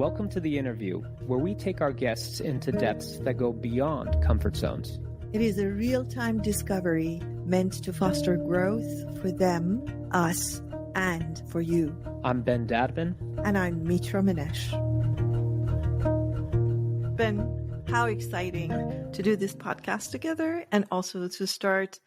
Welcome to the InnerView, where we take our guests into depths that go beyond comfort zones. It is a real-time discovery meant to foster growth for them, us, and for you. I'm Ben Dadbin. And I'm Mitra Manesh. Ben, how exciting to do this podcast together and also to start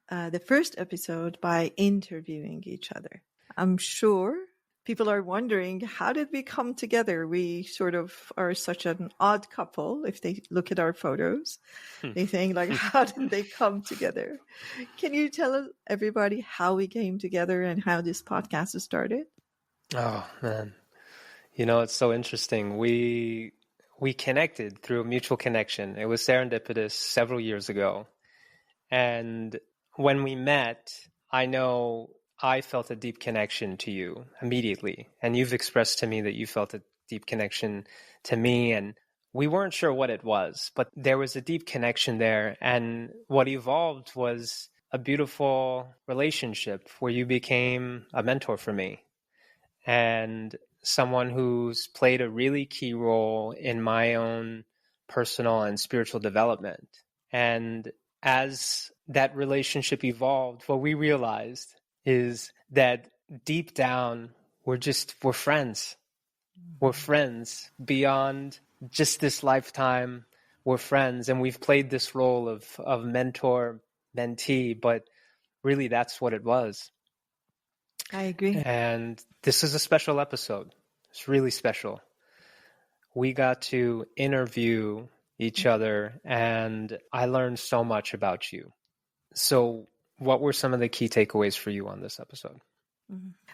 the first episode by interviewing each other. I'm sure people are wondering, how did we come together? We sort of are such an odd couple. If they look at our photos, they think like, how did they come together? Can you tell everybody how we came together and how this podcast started? Oh, man. You know, it's so interesting. We connected through a mutual connection. It was serendipitous several years ago. And when we met, I know I felt a deep connection to you immediately. And you've expressed to me that you felt a deep connection to me. And we weren't sure what it was, but there was a deep connection there. And what evolved was a beautiful relationship where you became a mentor for me and someone who's played a really key role in my own personal and spiritual development. And as that relationship evolved, what we realized is that deep down, we're friends. We're friends beyond just this lifetime. We're friends, and we've played this role of mentor, mentee, but really that's what it was. I agree. And this is a special episode. It's really special. We got to interview each other, and I learned so much about you. So what were some of the key takeaways for you on this episode?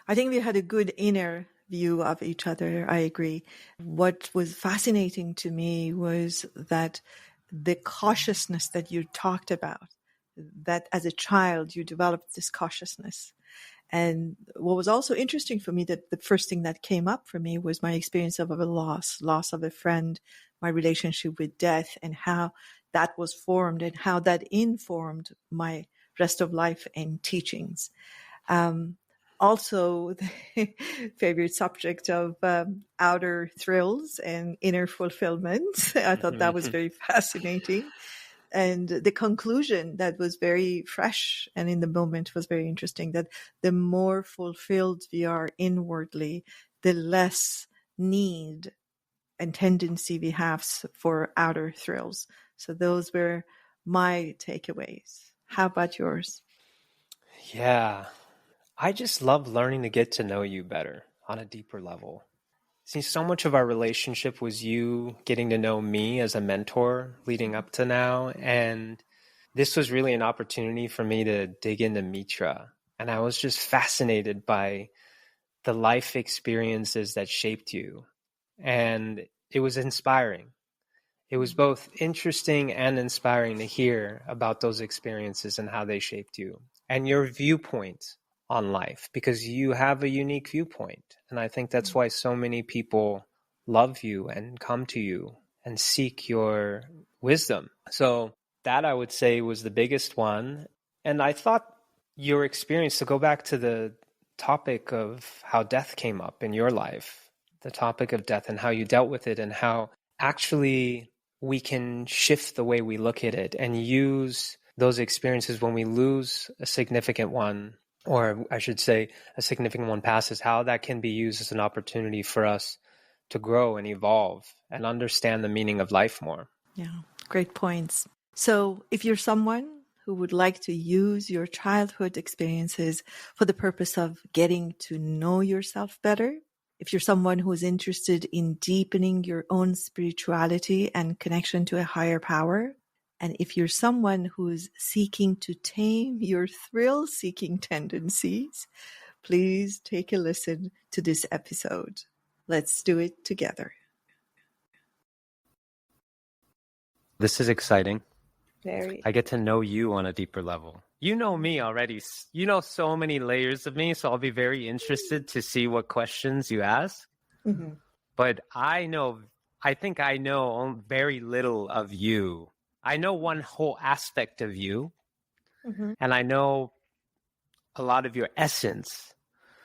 I think we had a good inner view of each other. I agree. What was fascinating to me was that the cautiousness that you talked about, that as a child you developed this cautiousness. And what was also interesting for me, that the first thing that came up for me was my experience of a loss of a friend, my relationship with death, and how that was formed and how that informed my rest of life and teachings. Also, the favorite subject of outer thrills and inner fulfillment. I thought that was very fascinating. And the conclusion that was very fresh and in the moment was very interesting, that the more fulfilled we are inwardly, the less need and tendency we have for outer thrills. So those were my takeaways. How about yours? Yeah, I just love learning to get to know you better on a deeper level. See, so much of our relationship was you getting to know me as a mentor leading up to now. And this was really an opportunity for me to dig into Mitra. And I was just fascinated by the life experiences that shaped you. And it was inspiring. It was both interesting and inspiring to hear about those experiences and how they shaped you and your viewpoint on life, because you have a unique viewpoint. And I think that's why so many people love you and come to you and seek your wisdom. So that, I would say, was the biggest one. And I thought your experience, to go back to the topic of how death came up in your life, the topic of death and how you dealt with it, and how actually we can shift the way we look at it and use those experiences when we lose a significant one, or I should say a significant one passes, how that can be used as an opportunity for us to grow and evolve and understand the meaning of life more. Yeah, great points. So if you're someone who would like to use your childhood experiences for the purpose of getting to know yourself better, if you're someone who is interested in deepening your own spirituality and connection to a higher power, and if you're someone who's seeking to tame your thrill-seeking tendencies, please take a listen to this episode. Let's do it together. This is exciting. Very. I get to know you on a deeper level. You know me already. You know so many layers of me, so I'll be very interested to see what questions you ask. Mm-hmm. But I think I know very little of you. I know one whole aspect of you, and I know a lot of your essence,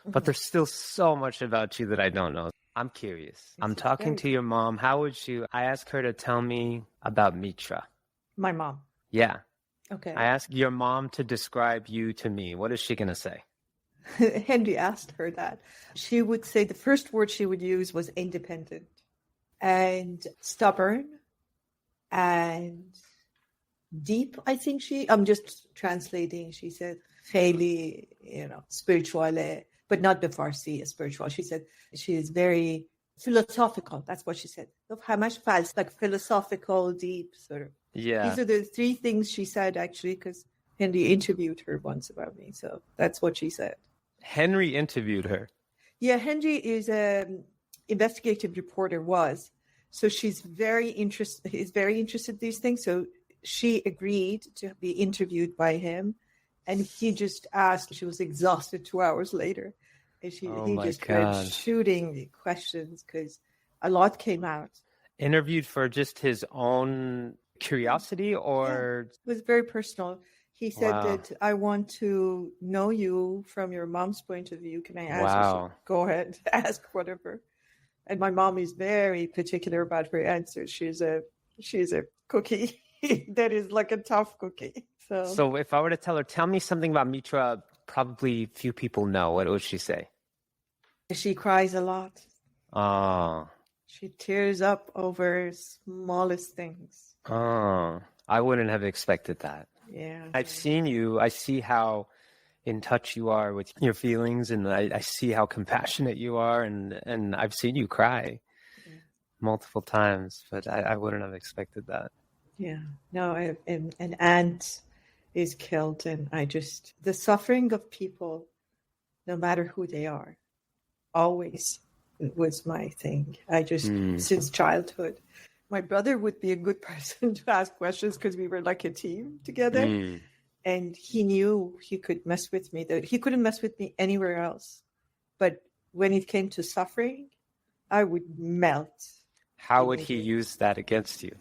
but there's still so much about you that I don't know. I'm curious. Yes, I'm it's talking very to your mom. How would you? I asked her to tell me about Mitra. my mom. Yeah. I Okay. asked your mom to describe you to me. What is she going to say? Henry asked her that. She would say the first word she would use was independent and stubborn and deep. I think I'm just translating. She said, fairly, spiritual, but not the Farsi spiritual. She said she is very philosophical. That's what she said. How much fals, like philosophical, deep, sort of. Yeah. These are the three things she said, actually, because Henry interviewed her once about me. So that's what she said. Henry interviewed her. Yeah, Henry is an investigative reporter, was. So she's very interested in these things. So she agreed to be interviewed by him. And he just asked, she was exhausted 2 hours later. And Oh he my just went God. shooting questions because a lot came out. Interviewed for just his own curiosity or? It was very personal. He said Wow. that I want to know you from your mom's point of view. Can I ask? Wow. Go ahead, ask whatever. And my mom is very particular about her answers. She's a cookie that is like a tough cookie. So if I were to tell her, tell me something about Mitra, probably few people know, what would she say? She cries a lot. Oh. She tears up over smallest things. Oh. I wouldn't have expected that. Yeah. I've seen you. I see how in touch you are with your feelings, and I see how compassionate you are, and I've seen you cry multiple times, but I wouldn't have expected that. Yeah. No, an aunt is killed, and the suffering of people, no matter who they are, always was my thing. Since childhood, my brother would be a good person to ask questions because we were like a team together. And he knew he could mess with me, that he couldn't mess with me anywhere else. But when it came to suffering, I would melt. How would he use that against you?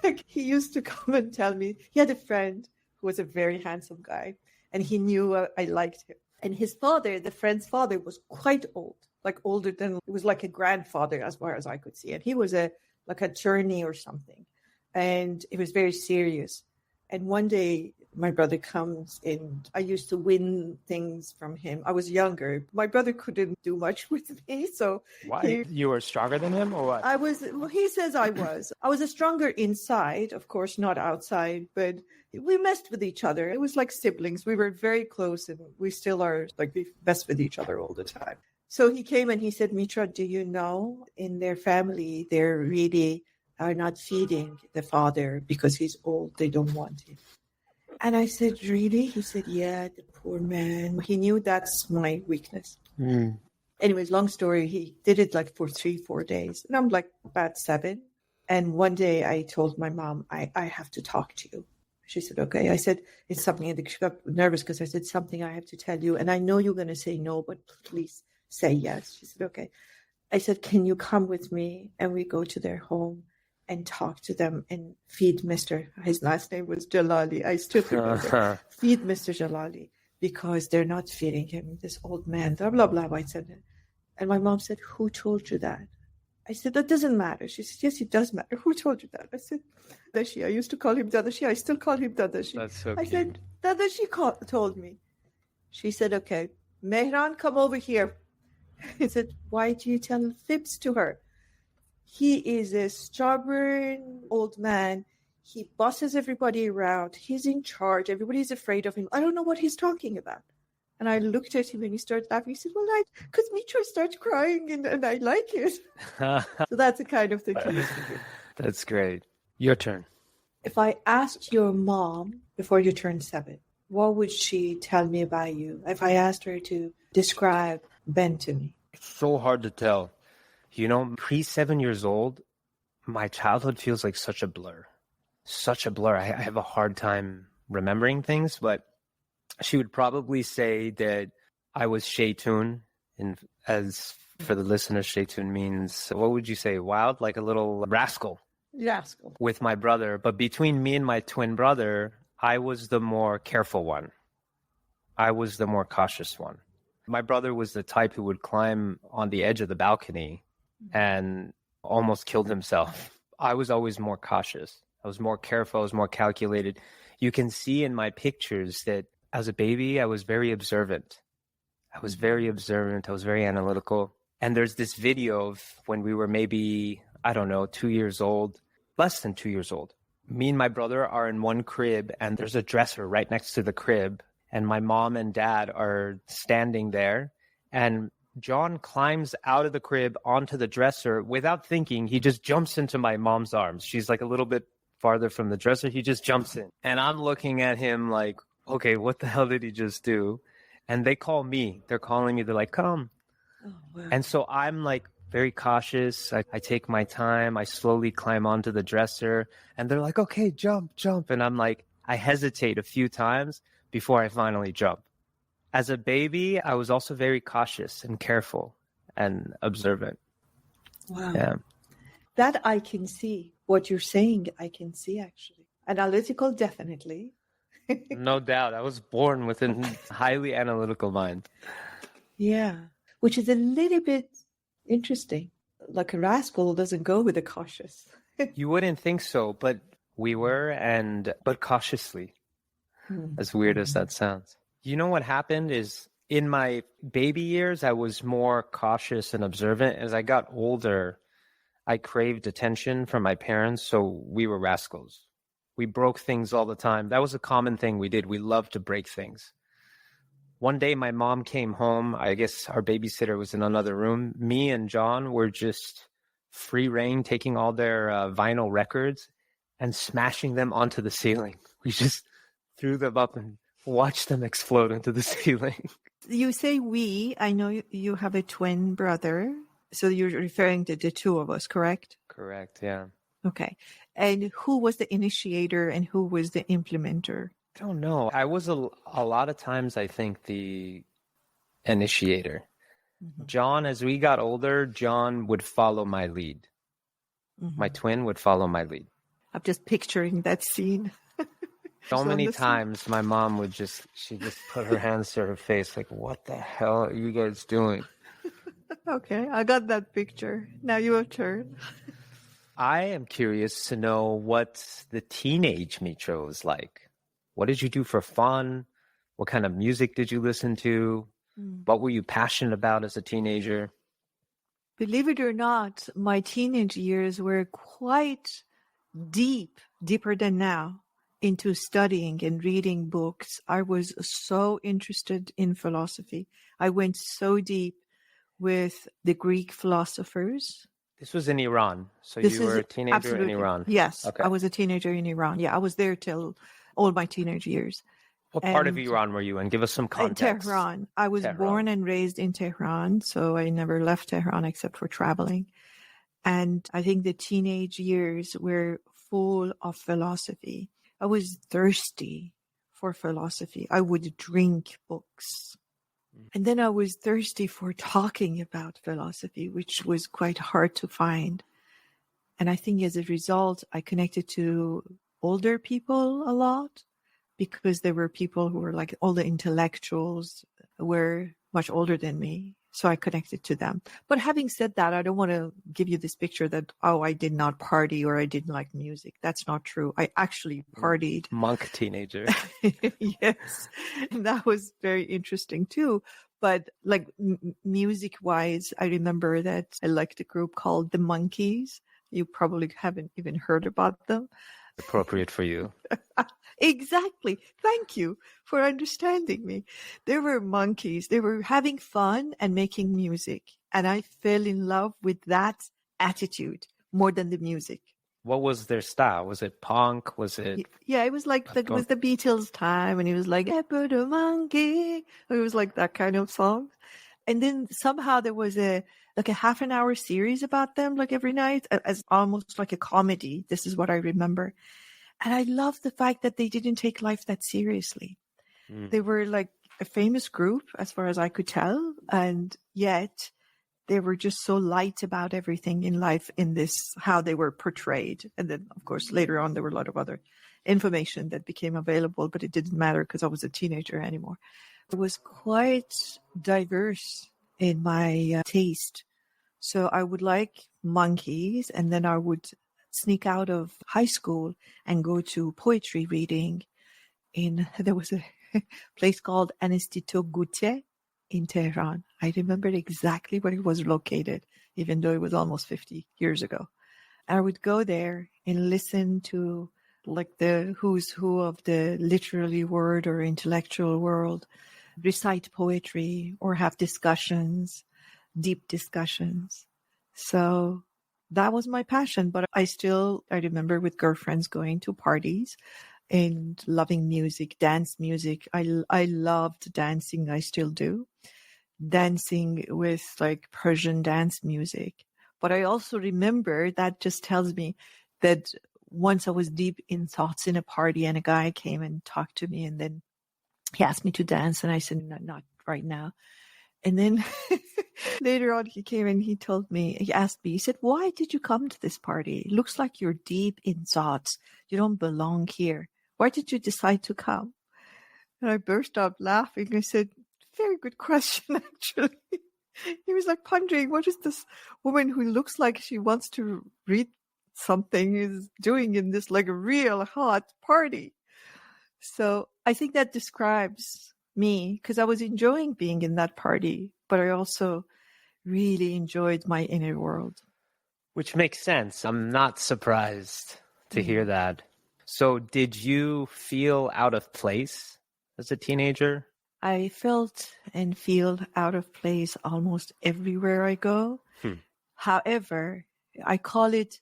Like, he used to come and tell me, he had a friend who was a very handsome guy, and he knew I liked him. And his father, the friend's father, was quite old, like older than, it was like a grandfather as far as I could see. And he was like an attorney or something. And it was very serious. And one day my brother comes in. I used to win things from him. I was younger. My brother couldn't do much with me. So why? You were stronger than him or what? He says I was. I was a stronger inside, of course, not outside, but we messed with each other. It was like siblings. We were very close, and we still are, like, we mess with each other all the time. So he came and he said, Mitra, do you know, in their family, they're really are not feeding the father because he's old. They don't want him. And I said, really? He said, yeah, the poor man. He knew that's my weakness. Anyways, long story. He did it like for 3-4 days. And I'm like about 7. And one day I told my mom, I have to talk to you. She said, okay. I said, it's something. And she got nervous because I said, something I have to tell you. And I know you're going to say no, but please say yes. She said, okay. I said, can you come with me? And we go to their home and talk to them and feed Mr. His last name was Jalali. I still remember. Feed Mr. Jalali because they're not feeding him, this old man, blah, blah, blah. I said, and my mom said, who told you that? I said, that doesn't matter. She said, yes, it does matter. Who told you that? I said, Dadashi. I used to call him Dadashi. I still call him Dadashi. That's so I cute. said, Dadashi told me. She said, okay, Mehran, come over here. I said, why do you tell fibs to her? He is a stubborn old man. He bosses everybody around. He's in charge. Everybody's afraid of him. I don't know what he's talking about. And I looked at him and he started laughing. He said, well, because Mitra starts crying and I like it. So that's the kind of thing he used to do. That's great. Your turn. If I asked your mom before you turned 7, what would she tell me about you? If I asked her to describe Ben to me. It's so hard to tell. You know, pre-7 years old, my childhood feels like such a blur. Such a blur. I have a hard time remembering things, but she would probably say that I was Shaytun. And as for the listeners, Shaytun means, what would you say, wild? Like a little rascal. Rascal. With my brother. But between me and my twin brother, I was the more careful one. I was the more cautious one. My brother was the type who would climb on the edge of the balcony and almost killed himself. I was always more cautious. I was more careful. I was more calculated. You can see in my pictures that as a baby, I was very observant. I was very observant. I was very analytical. And there's this video of when we were maybe, I don't know, 2 years old, less than 2 years old. Me and my brother are in one crib, and there's a dresser right next to the crib. And my mom and dad are standing there. And John climbs out of the crib onto the dresser without thinking. He just jumps into my mom's arms. She's like a little bit farther from the dresser. He just jumps in. And I'm looking at him like, okay, what the hell did he just do? And they call me. They're calling me. They're like, come. Oh, wow. And so I'm like very cautious. I take my time. I slowly climb onto the dresser. And they're like, okay, jump, jump. And I'm like, I hesitate a few times before I finally jump. As a baby, I was also very cautious and careful and observant. Wow. Yeah. That I can see. What you're saying, I can see actually. Analytical, definitely. No doubt. I was born with a highly analytical mind. Yeah. Which is a little bit interesting. Like a rascal doesn't go with the cautious. You wouldn't think so, but we were, but cautiously. As weird as that sounds. You know what happened is in my baby years, I was more cautious and observant. As I got older, I craved attention from my parents, so we were rascals. We broke things all the time. That was a common thing we did. We loved to break things. One day, my mom came home. I guess our babysitter was in another room. Me and John were just free reign, taking all their vinyl records and smashing them onto the ceiling. We just threw them up and watched them explode into the ceiling. You say we. I know you have a twin brother. So you're referring to the two of us, correct? Correct, yeah. Okay. And who was the initiator and who was the implementer? I don't know. I was a lot of times, I think, the initiator. John, as we got older, John would follow my lead. My twin would follow my lead. I'm just picturing that scene. So many times my mom would she just put her hands to her face like, what the hell are you guys doing? Okay, I got that picture. Now your turn. I am curious to know what the teenage Mitra was like. What did you do for fun? What kind of music did you listen to? What were you passionate about as a teenager? Believe it or not, my teenage years were quite deeper than now, into studying and reading books. I was so interested in philosophy. I went so deep with the Greek philosophers. This was in Iran. So you were a teenager in Iran. Yes, okay. I was a teenager in Iran. Yeah, I was there till all my teenage years. What part of Iran were you in? Give us some context. In Tehran. I was born and raised in Tehran, so I never left Tehran except for traveling. And I think the teenage years were full of philosophy. I was thirsty for philosophy. I would drink books. And then I was thirsty for talking about philosophy, which was quite hard to find. And I think as a result, I connected to older people a lot because there were people who were like all the intellectuals were much older than me. So I connected to them. But having said that, I don't want to give you this picture that, oh, I did not party or I didn't like music. That's not true. I actually partied. Monk teenager. Yes. And that was very interesting too. But like music wise, I remember that I liked a group called the Monkees. You probably haven't even heard about them. Appropriate for you. Exactly. Thank you for understanding me. They were monkeys. They were having fun and making music. And I fell in love with that attitude more than the music. What was their style? Was it punk? Was it? Yeah, it was like it was the Beatles time, and it was like, I put a monkey. It was like that kind of song. And then somehow there was a half an hour series about them, like every night, as almost like a comedy. This is what I remember. And I love the fact that they didn't take life that seriously. They were like a famous group as far as I could tell. And yet they were just so light about everything in life in this, how they were portrayed. And then, of course, later on, there were a lot of other information that became available, but it didn't matter because I was a teenager anymore. It was quite diverse in my taste. So I would like monkeys, and then I would sneak out of high school and go to poetry reading there was a place called Instituto Goethe in Tehran. I remember exactly where it was located, even though it was almost 50 years ago. I would go there and listen to like the who's who of the literary world or intellectual world, recite poetry or have discussions, deep discussions. So that was my passion. But I remember with girlfriends going to parties and loving music, dance music. I loved dancing. I still do. Dancing with like Persian dance music. But I also remember that just tells me that once I was deep in thoughts in a party and a guy came and talked to me, and then he asked me to dance, and I said, "No, not right now." And then later on he came and he asked me, he said, "Why did you come to this party? It looks like you're deep in thoughts. You don't belong here. Why did you decide to come?" And I burst out laughing. I said, "Very good question, actually." He was like pondering, what is this woman who looks like she wants to read something is doing in this like a real hot party? So I think that describes me, because I was enjoying being in that party, but I also really enjoyed my inner world. Which makes sense. I'm not surprised to hear that. So did you feel out of place as a teenager? I felt and feel out of place almost everywhere I go. However, I call it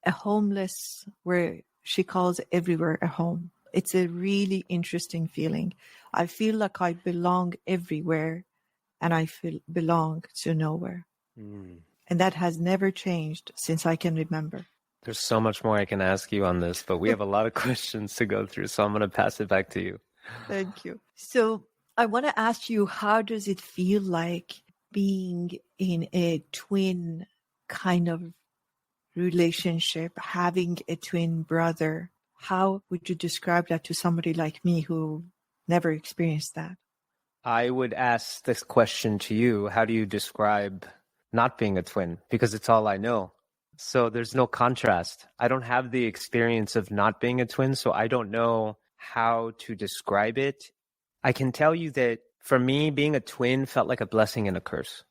a homeless, where she calls everywhere a home. It's a really interesting feeling. I feel like I belong everywhere, and I belong to nowhere. And that has never changed since I can remember. There's so much more I can ask you on this, but we have a lot of questions to go through, so I'm going to pass it back to you. Thank you. So I want to ask you, how does it feel like being in a twin kind of relationship, having a twin brother? How would you describe that to somebody like me who never experienced that? I would ask this question to you. How do you describe not being a twin? Because it's all I know. So there's no contrast. I don't have the experience of not being a twin, so I don't know how to describe it. I can tell you that for me, being a twin felt like a blessing and a curse.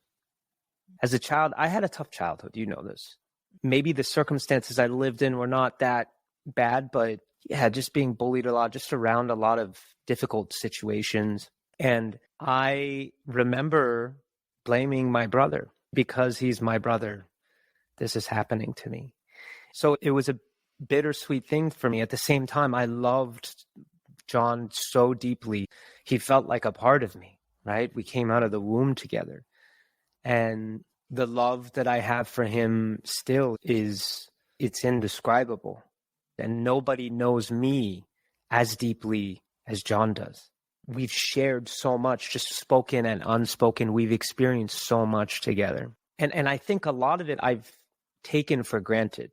As a child, I had a tough childhood. You know this. Maybe the circumstances I lived in were not that bad, but yeah, just being bullied a lot, just around a lot of difficult situations. And I remember blaming my brother because he's my brother. This is happening to me. So it was a bittersweet thing for me. At the same time, I loved John so deeply. He felt like a part of me, right? We came out of the womb together. And the love that I have for him still it's indescribable. And nobody knows me as deeply as John does. We've shared so much, just spoken and unspoken. We've experienced so much together. And I think a lot of it I've taken for granted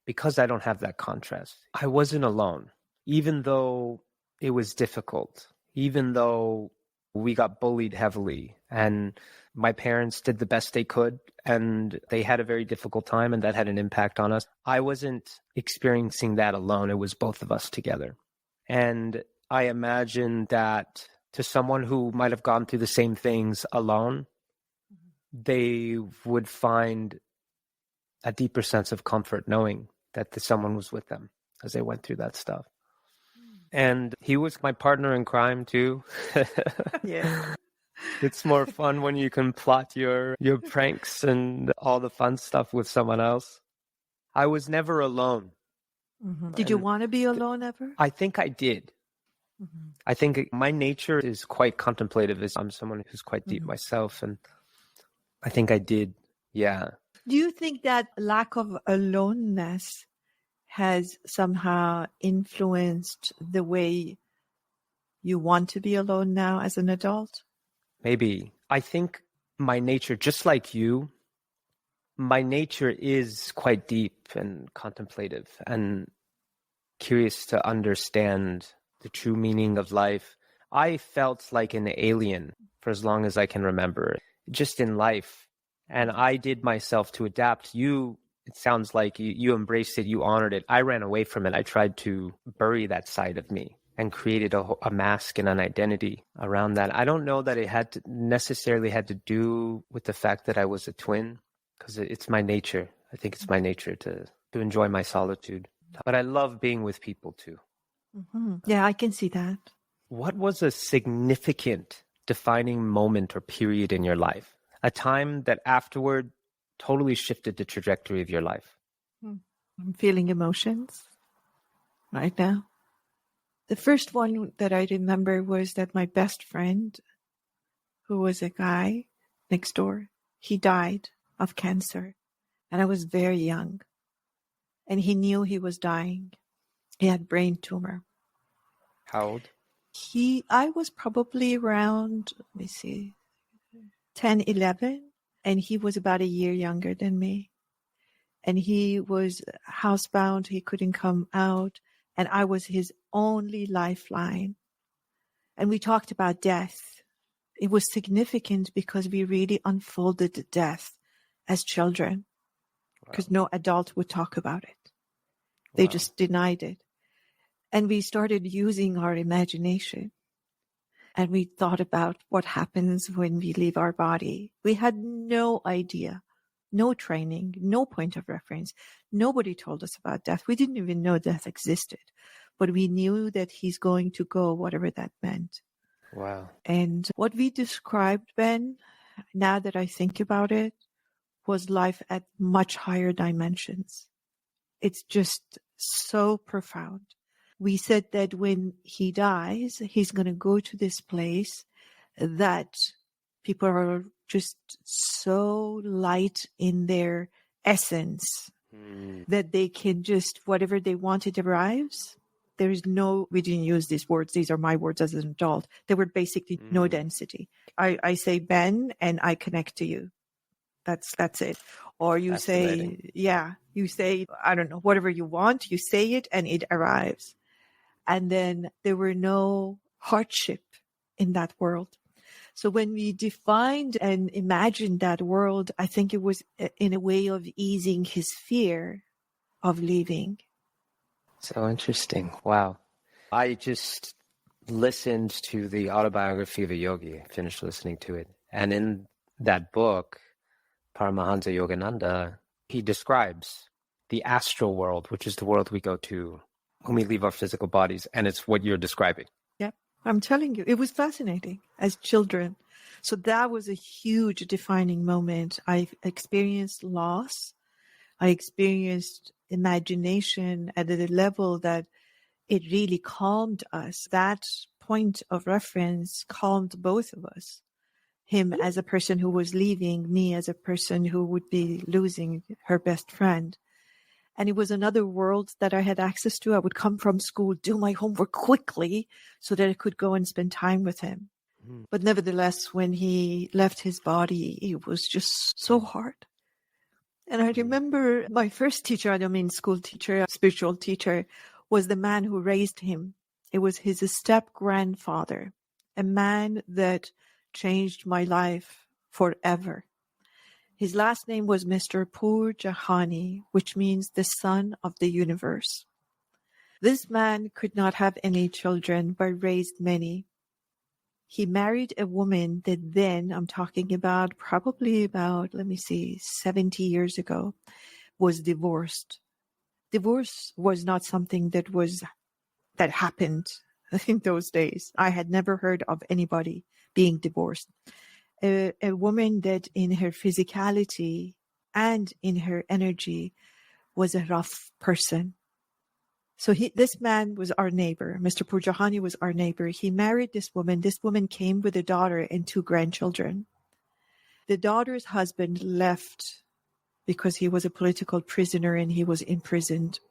because I don't have that contrast. I wasn't alone, even though it was difficult, even though we got bullied heavily and my parents did the best they could and they had a very difficult time and that had an impact on us. I wasn't experiencing that alone. It was both of us together. And I imagine that to someone who might have gone through the same things alone, they would find a deeper sense of comfort knowing that someone was with them as they went through that stuff. And he was my partner in crime too. Yeah. It's more fun when you can plot your pranks and all the fun stuff with someone else. I was never alone. Did you want to be alone ever? I think I did. I think my nature is quite contemplative. I'm someone who's quite deep myself, and I think I did. Yeah. Do you think that lack of aloneness has somehow influenced the way you want to be alone now as an adult? Maybe. I think my nature, just like you, my nature is quite deep and contemplative and curious to understand the true meaning of life. I felt like an alien for as long as I can remember. Just in life, And I did myself to adapt. You, it sounds like you embraced it, you honored it. I ran away from it. I tried to bury that side of me and created a mask and an identity around that. I don't know that it had to necessarily had to do with the fact that I was a twin, because it's my nature. I think it's my nature to enjoy my solitude. But I love being with people too. Mm-hmm. Yeah, I can see that. What was a significant defining moment or period in your life? A time that afterward totally shifted the trajectory of your life? I'm feeling emotions right now. The first one that I remember was that my best friend, who was a guy next door, he died of cancer. And I was very young. And he knew he was dying. He had brain tumor. How old? I was probably around, let me see, 10, 11. And he was about a year younger than me. And he was housebound. He couldn't come out. And I was his only lifeline. And we talked about death. It was significant because we really unfolded death as children, because no adult would talk about it. They just denied it. And we started using our imagination. And we thought about what happens when we leave our body. We had no idea, no training, no point of reference. Nobody told us about death. We didn't even know death existed. But we knew that he's going to go, whatever that meant. Wow. And what we described, Ben, now that I think about it, was life at much higher dimensions. It's just so profound. We said that when he dies, he's going to go to this place that people are just so light in their essence that they can just, whatever they want, it arrives. There is no, we didn't use these words. These are my words as an adult. There were basically no density. I say, Ben, and I connect to you. That's it. Or you say, you say, I don't know, whatever you want, you say it and it arrives. And then there were no hardship in that world. So when we defined and imagined that world, I think it was in a way of easing his fear of leaving. So interesting. Wow. I just listened to the autobiography of a yogi. I finished listening to it. And in that book, Paramahansa Yogananda, he describes the astral world, which is the world we go to when we leave our physical bodies. And it's what you're describing. Yeah, I'm telling you, it was fascinating as children. So that was a huge defining moment. I experienced loss. I experienced imagination at a level that it really calmed us. That point of reference calmed both of us. Him as a person who was leaving, me as a person who would be losing her best friend. And it was another world that I had access to. I would come from school, do my homework quickly so that I could go and spend time with him. But nevertheless, when he left his body, it was just so hard. And I remember my first teacher, I don't mean school teacher, spiritual teacher, was the man who raised him. It was his step-grandfather, a man that changed my life forever. His last name was Mr. Pur Jahani, which means the son of the universe. This man could not have any children, but raised many. He married a woman that then, I'm talking about probably about, 70 years ago, was divorced. Divorce was not something that happened in those days. I had never heard of anybody being divorced. A woman that in her physicality and in her energy was a rough person. So this man was our neighbor. Mr. Purjahani was our neighbor. He married this woman. This woman came with a daughter and 2 grandchildren. The daughter's husband left because he was a political prisoner and he was imprisoned.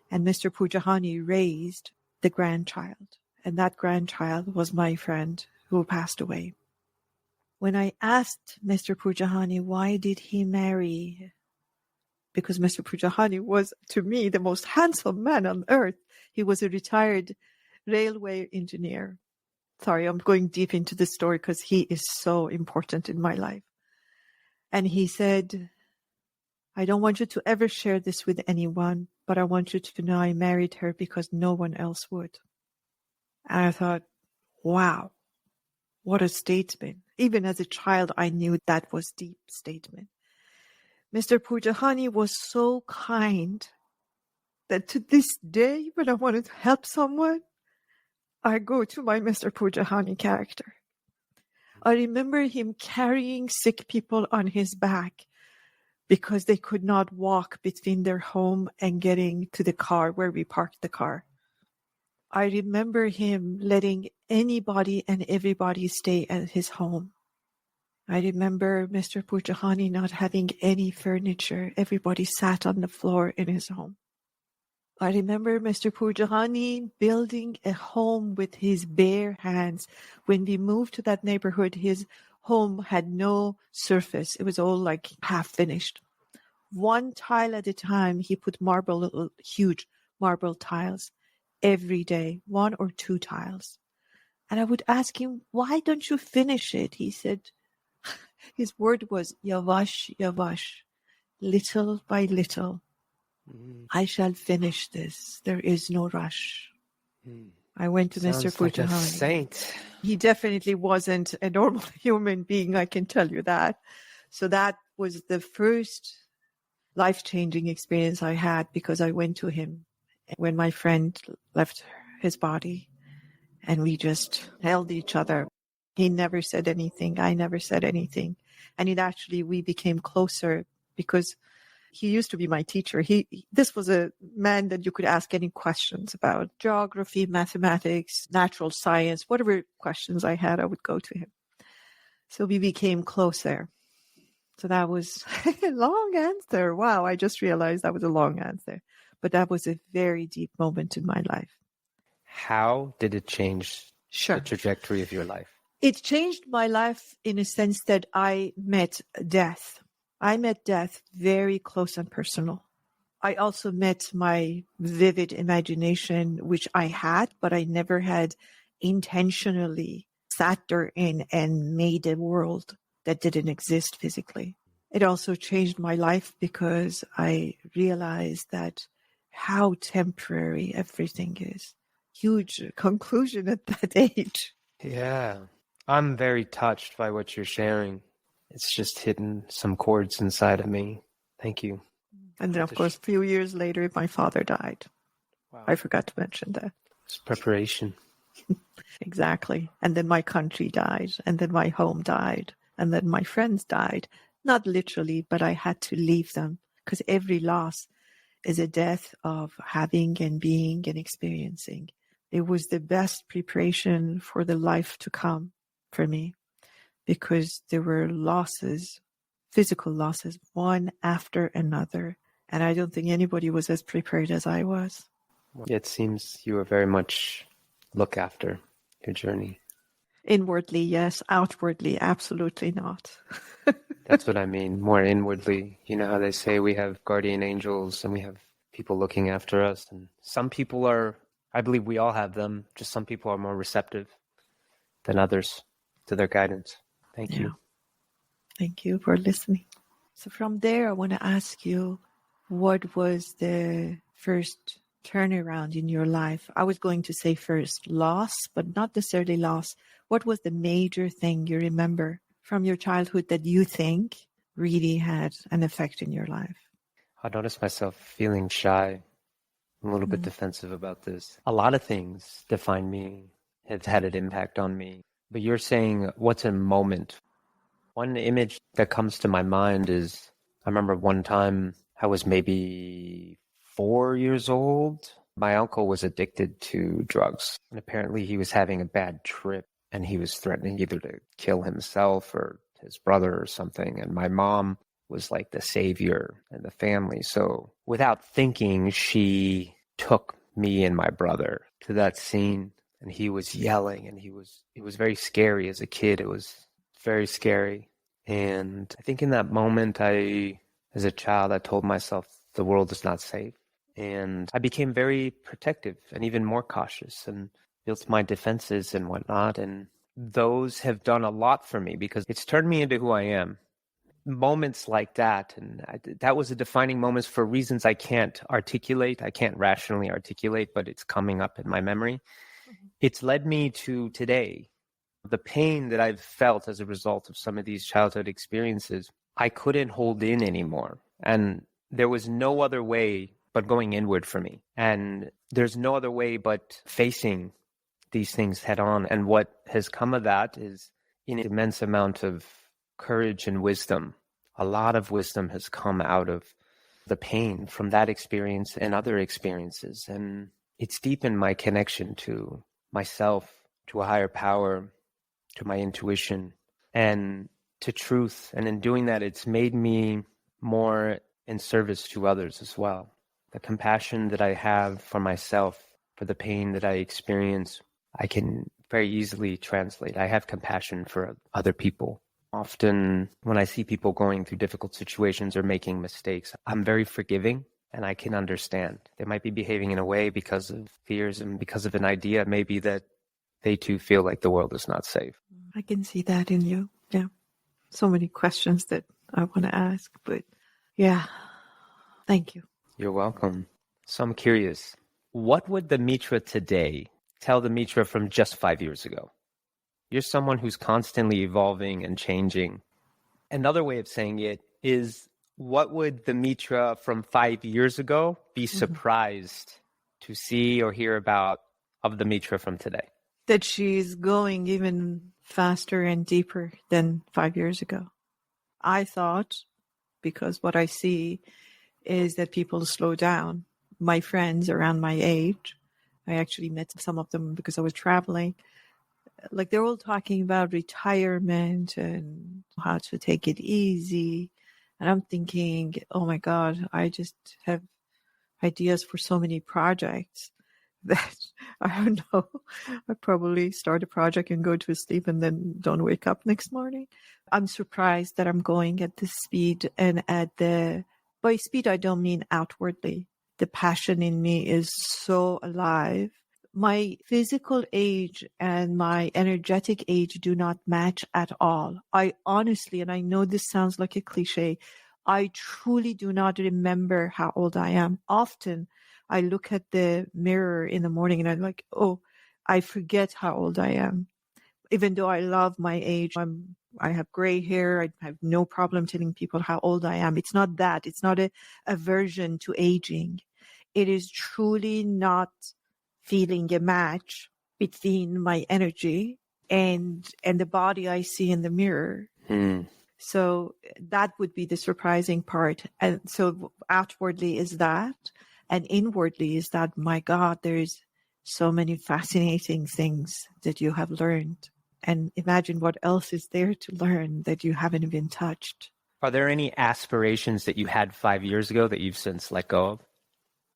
And Mr. Purjahani raised the grandchild. And that grandchild was my friend who passed away. When I asked Mr. Purjahani why did he marry, because Mr. Purjahani was, to me, the most handsome man on earth. He was a retired railway engineer. Sorry, I'm going deep into this story because he is so important in my life. And he said, I don't want you to ever share this with anyone, but I want you to know I married her because no one else would. And I thought, wow, what a statement. Even as a child, I knew that was deep statement. Mr. Pujahani was so kind that to this day, when I wanted to help someone, I go to my Mr. Pujahani character. I remember him carrying sick people on his back because they could not walk between their home and getting to the car where we parked the car. I remember him letting anybody and everybody stay at his home. I remember Mr. Pujahani not having any furniture. Everybody sat on the floor in his home. I remember Mr. Pujahani building a home with his bare hands. When we moved to that neighborhood, his home had no surface. It was all like half finished. One tile at a time, he put marble, huge marble tiles every day, 1 or 2 tiles. And I would ask him, why don't you finish it? He said, his word was, Yavash, Yavash, little by little. I shall finish this. There is no rush. I went to Mr. Sounds like a Pujahani. saint. He definitely wasn't a normal human being, I can tell you that. So that was the first life-changing experience I had because I went to him when my friend left his body and we just held each other. He never said anything. I never said anything. And we became closer because he used to be my teacher. This was a man that you could ask any questions about geography, mathematics, natural science, whatever questions I had, I would go to him. So we became closer. So that was a long answer. Wow, I just realized that was a long answer. But that was a very deep moment in my life. How did it change the trajectory of your life? It changed my life in a sense that I met death. I met death very close and personal. I also met my vivid imagination, which I had, but I never had intentionally sat there and made a world that didn't exist physically. It also changed my life because I realized that how temporary everything is. Huge conclusion at that age. Yeah. I'm very touched by what you're sharing. It's just hitting some chords inside of me. Thank you. And then, of course, a few years later, my father died. Wow. I forgot to mention that. It's preparation. Exactly. And then my country died. And then my home died. And then my friends died. Not literally, but I had to leave them because every loss is a death of having and being and experiencing. It was the best preparation for the life to come for me because there were losses, physical losses, one after another. And I don't think anybody was as prepared as I was. It seems you were very much look after your journey. Inwardly, yes. Outwardly, absolutely not. That's what I mean. More inwardly. You know how they say we have guardian angels and we have people looking after us. And some people are, I believe we all have them. Just some people are more receptive than others to their guidance. Thank you. Thank you for listening. So from there, I want to ask you, what was the first turnaround in your life? I was going to say first loss, but not necessarily loss. What was the major thing you remember from your childhood that you think really had an effect in your life? I noticed myself feeling shy, a little bit defensive about this. A lot of things define me, have had an impact on me. But you're saying, what's a moment? One image that comes to my mind is, I remember one time I was maybe 4 years old. My uncle was addicted to drugs, and apparently he was having a bad trip, and he was threatening either to kill himself or his brother or something. And my mom was like the savior in the family. So without thinking, she took me and my brother to that scene, and he was yelling, and it was very scary as a kid. It was very scary. And I think in that moment, as a child, I told myself the world is not safe. And I became very protective and even more cautious and built my defenses and whatnot. And those have done a lot for me because it's turned me into who I am. moments like that, and that was a defining moment for reasons I can't articulate. I can't rationally articulate, but it's coming up in my memory. It's led me to today. The pain that I've felt as a result of some of these childhood experiences, I couldn't hold in anymore. And there was no other way but going inward for me. And there's no other way but facing these things head on. And what has come of that is an immense amount of courage and wisdom. A lot of wisdom has come out of the pain from that experience and other experiences. And it's deepened my connection to myself, to a higher power, to my intuition, and to truth. And in doing that, it's made me more in service to others as well. The compassion that I have for myself, for the pain that I experience, I can very easily translate. I have compassion for other people. Often when I see people going through difficult situations or making mistakes, I'm very forgiving and I can understand. They might be behaving in a way because of fears and because of an idea maybe that they too feel like the world is not safe. I can see that in you. Yeah. So many questions that I want to ask, but yeah. Thank you. You're welcome. So I'm curious, what would the Mitra today tell the Mitra from just 5 years ago? You're someone who's constantly evolving and changing. Another way of saying it is, what would the Mitra from 5 years ago be surprised to see or hear about of the Mitra from today? That she's going even faster and deeper than 5 years ago. I thought, because what I see is that people slow down. My friends around my age, I actually met some of them because I was traveling. Like, they're all talking about retirement and how to take it easy. And I'm thinking, oh my God, I just have ideas for so many projects that I don't know. I probably start a project and go to sleep and then don't wake up next morning. I'm surprised that I'm going at this speed, and by speed, I don't mean outwardly. The passion in me is so alive. My physical age and my energetic age do not match at all. I honestly, and I know this sounds like a cliche, I truly do not remember how old I am. Often I look at the mirror in the morning and I'm like, oh, I forget how old I am. Even though I love my age, I have gray hair. I have no problem telling people how old I am. It's not that. It's not a aversion to aging. It is truly not feeling a match between my energy and the body I see in the mirror. So that would be the surprising part. And so outwardly is that, and inwardly is that, my God, there's so many fascinating things that you have learned. And imagine what else is there to learn that you haven't even touched. Are there any aspirations that you had 5 years ago that you've since let go of?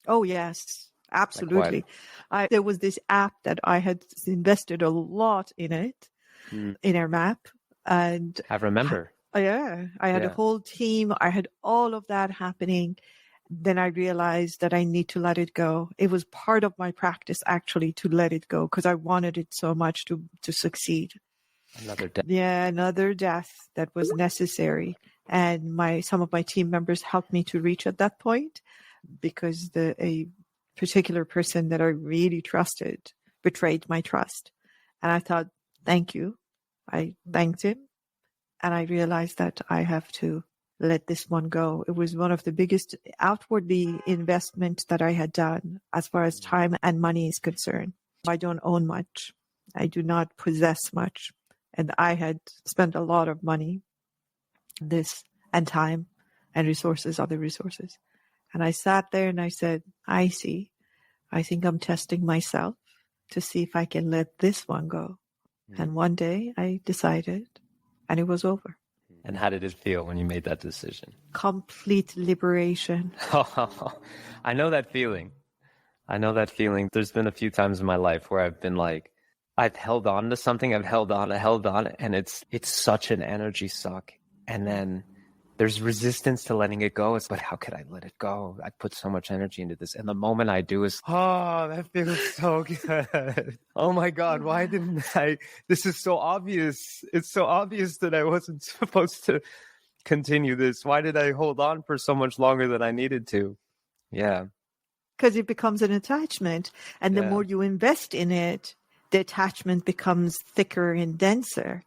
Oh, yes, absolutely. Like, there was this app that I had invested a lot in it, InnerMap. And I remember. I had a whole team. I had all of that happening. Then I realized that I need to let it go. It was part of my practice, actually, to let it go because I wanted it so much to succeed. Another death. Yeah, another death that was necessary. And some of my team members helped me to reach at that point because a particular person that I really trusted betrayed my trust. And I thought, thank you. I thanked him. And I realized that I have to let this one go. It was one of the biggest outwardly investments that I had done as far as time and money is concerned. I don't own much. I do not possess much. And I had spent a lot of money, and time and resources, other resources. And I sat there and I said, I see. I think I'm testing myself to see if I can let this one go. And one day I decided, and it was over. And how did it feel when you made that decision? Complete liberation. I know that feeling. There's been a few times in my life where I've been like, I've held on to something, I've held on, and it's such an energy suck. And then there's resistance to letting it go. It's but how could I let it go? I put so much energy into this. And the moment I do is, oh, that feels so good. Oh my God, why didn't I? This is so obvious. It's so obvious that I wasn't supposed to continue this? Why did I hold on for so much longer than I needed to? Yeah. Because it becomes an attachment. And the Yeah. more you invest in it, the attachment becomes thicker and denser.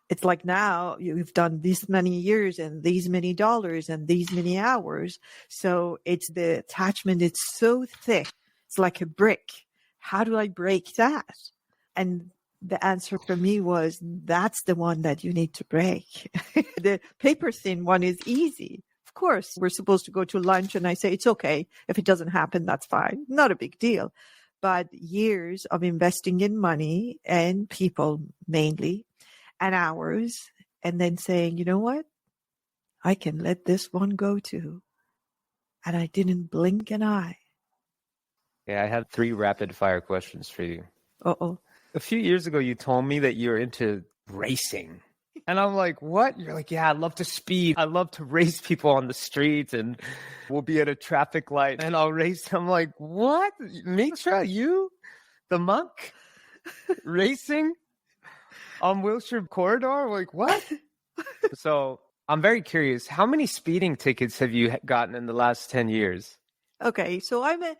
It's like now you've done these many years and these many dollars and these many hours. So it's the attachment. It's so thick. It's like a brick. How do I break that? And the answer for me was, that's the one that you need to break. The paper thin one is easy. Of course, we're supposed to go to lunch and I say, it's okay. If it doesn't happen, that's fine. Not a big deal. But years of investing in money and people mainly, and hours, and then saying, you know what? I can let this one go too. And I didn't blink an eye. Yeah, I have 3 rapid fire questions for you. Uh-oh. A few years ago, you told me that you're into racing. And I'm like, what? You're like, yeah, I love to speed. I love to race people on the street, and we'll be at a traffic light and I'll race. I'm like, what? Mitra, you? The monk? Racing? On Wilshire Corridor? Like, what? So I'm very curious. How many speeding tickets have you gotten in the last 10 years? Okay, so I'm a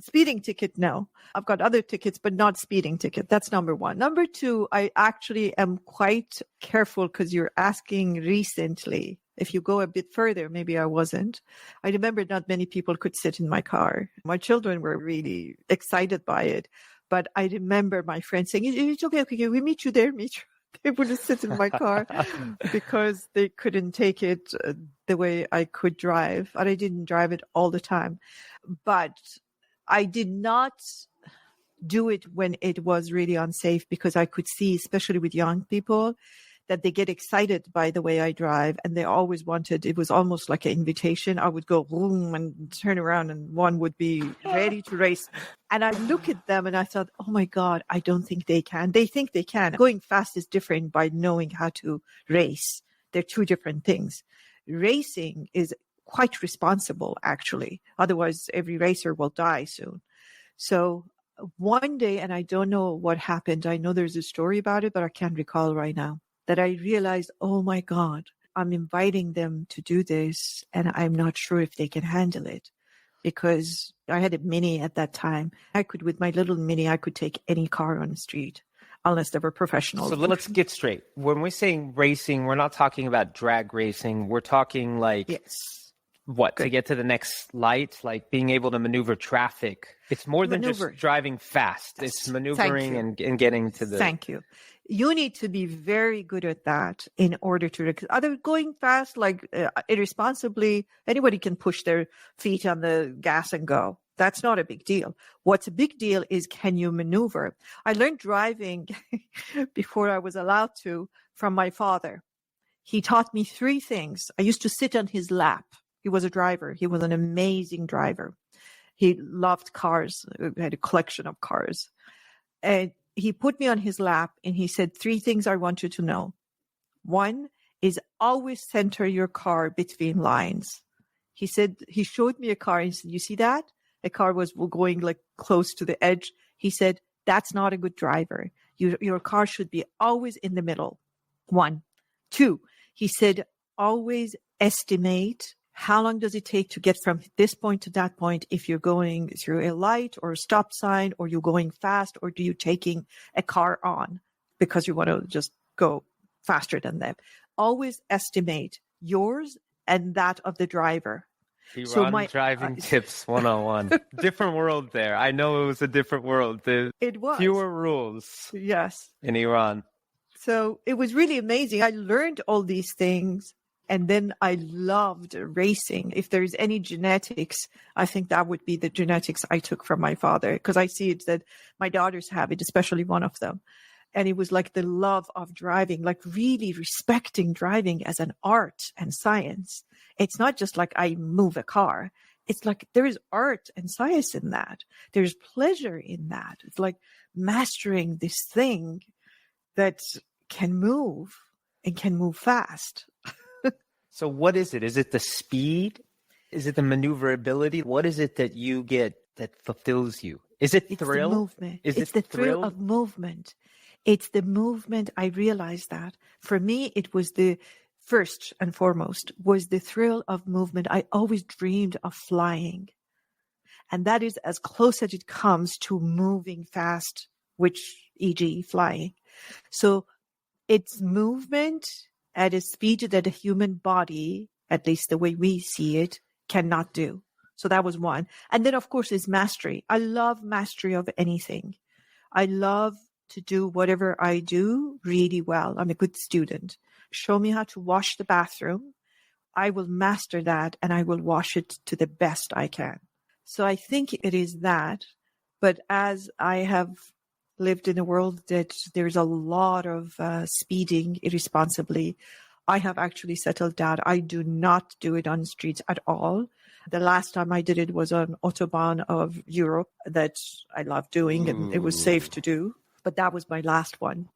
speeding ticket. No, I've got other tickets, but not speeding ticket. That's number one. Number two, I actually am quite careful because you're asking recently. If you go a bit further, maybe I wasn't. I remember not many people could sit in my car. My children were really excited by it. But I remember my friends saying, it's okay, okay, we meet you there, Mitra. They wouldn't sit in my car because they couldn't take it the way I could drive. And I didn't drive it all the time. But I did not do it when it was really unsafe, because I could see, especially with young people, that they get excited by the way I drive, and they always wanted, it was almost like an invitation. I would go boom and turn around and one would be ready to race. And I look at them and I thought, oh my God, I don't think they can. They think they can. Going fast is different by knowing how to race. They're two different things. Racing is quite responsible, actually. Otherwise, every racer will die soon. So one day, and I don't know what happened. I know there's a story about it, but I can't recall right now, that I realized, oh my God, I'm inviting them to do this and I'm not sure if they can handle it, because I had a Mini at that time. With my little Mini, I could take any car on the street unless they were professional. So let's get straight. When we're saying racing, we're not talking about drag racing. We're talking like, yes. What, Good. to get to the next light, like being able to maneuver traffic. It's more than just driving fast. Yes. It's maneuvering and getting to the... Thank you. You need to be very good at that in order to, other going fast, like irresponsibly, anybody can push their feet on the gas and go. That's not a big deal. What's a big deal is, can you maneuver? I learned driving before I was allowed to from my father. He taught me 3 things. I used to sit on his lap. He was a driver. He was an amazing driver. He loved cars. He had a collection of cars. And he put me on his lap and he said, 3 things I want you to know. 1 is always center your car between lines. He said, he showed me a car and he said, you see that? A car was going like close to the edge. He said, that's not a good driver. Your car should be always in the middle. 1. 2, he said, always estimate how long does it take to get from this point to that point, if you're going through a light or a stop sign, or you're going fast, or do you taking a car on because you want to just go faster than them. Always estimate yours and that of the driver. Iran so my driving tips 101. Different world there. I know it was a different world. It was. Fewer rules. Yes. In Iran. So it was really amazing. I learned all these things. And then I loved racing. If there's any genetics, I think that would be the genetics I took from my father, because I see it that my daughters have it, especially one of them. And it was like the love of driving, like really respecting driving as an art and science. It's not just like I move a car. It's like there is art and science in that. There's pleasure in that. It's like mastering this thing that can move and can move fast. So what is it? Is it the speed? Is it the maneuverability? What is it that you get that fulfills you? Is it thrill? It's the movement. It's the thrill of movement. It's the movement. I realized that. For me, it was the first and foremost was the thrill of movement. I always dreamed of flying. And that is as close as it comes to moving fast, which, e.g., flying. So it's movement at a speed that a human body, at least the way we see it, cannot do. So that was one. And then, of course, is mastery. I love mastery of anything. I love to do whatever I do really well. I'm a good student. Show me how to wash the bathroom. I will master that and I will wash it to the best I can. So I think it is that. But as I have lived in a world that there's a lot of speeding irresponsibly, I have actually settled down. I do not do it on streets at all. The last time I did it was on Autobahn of Europe that I love doing and it was safe to do. But that was my last one,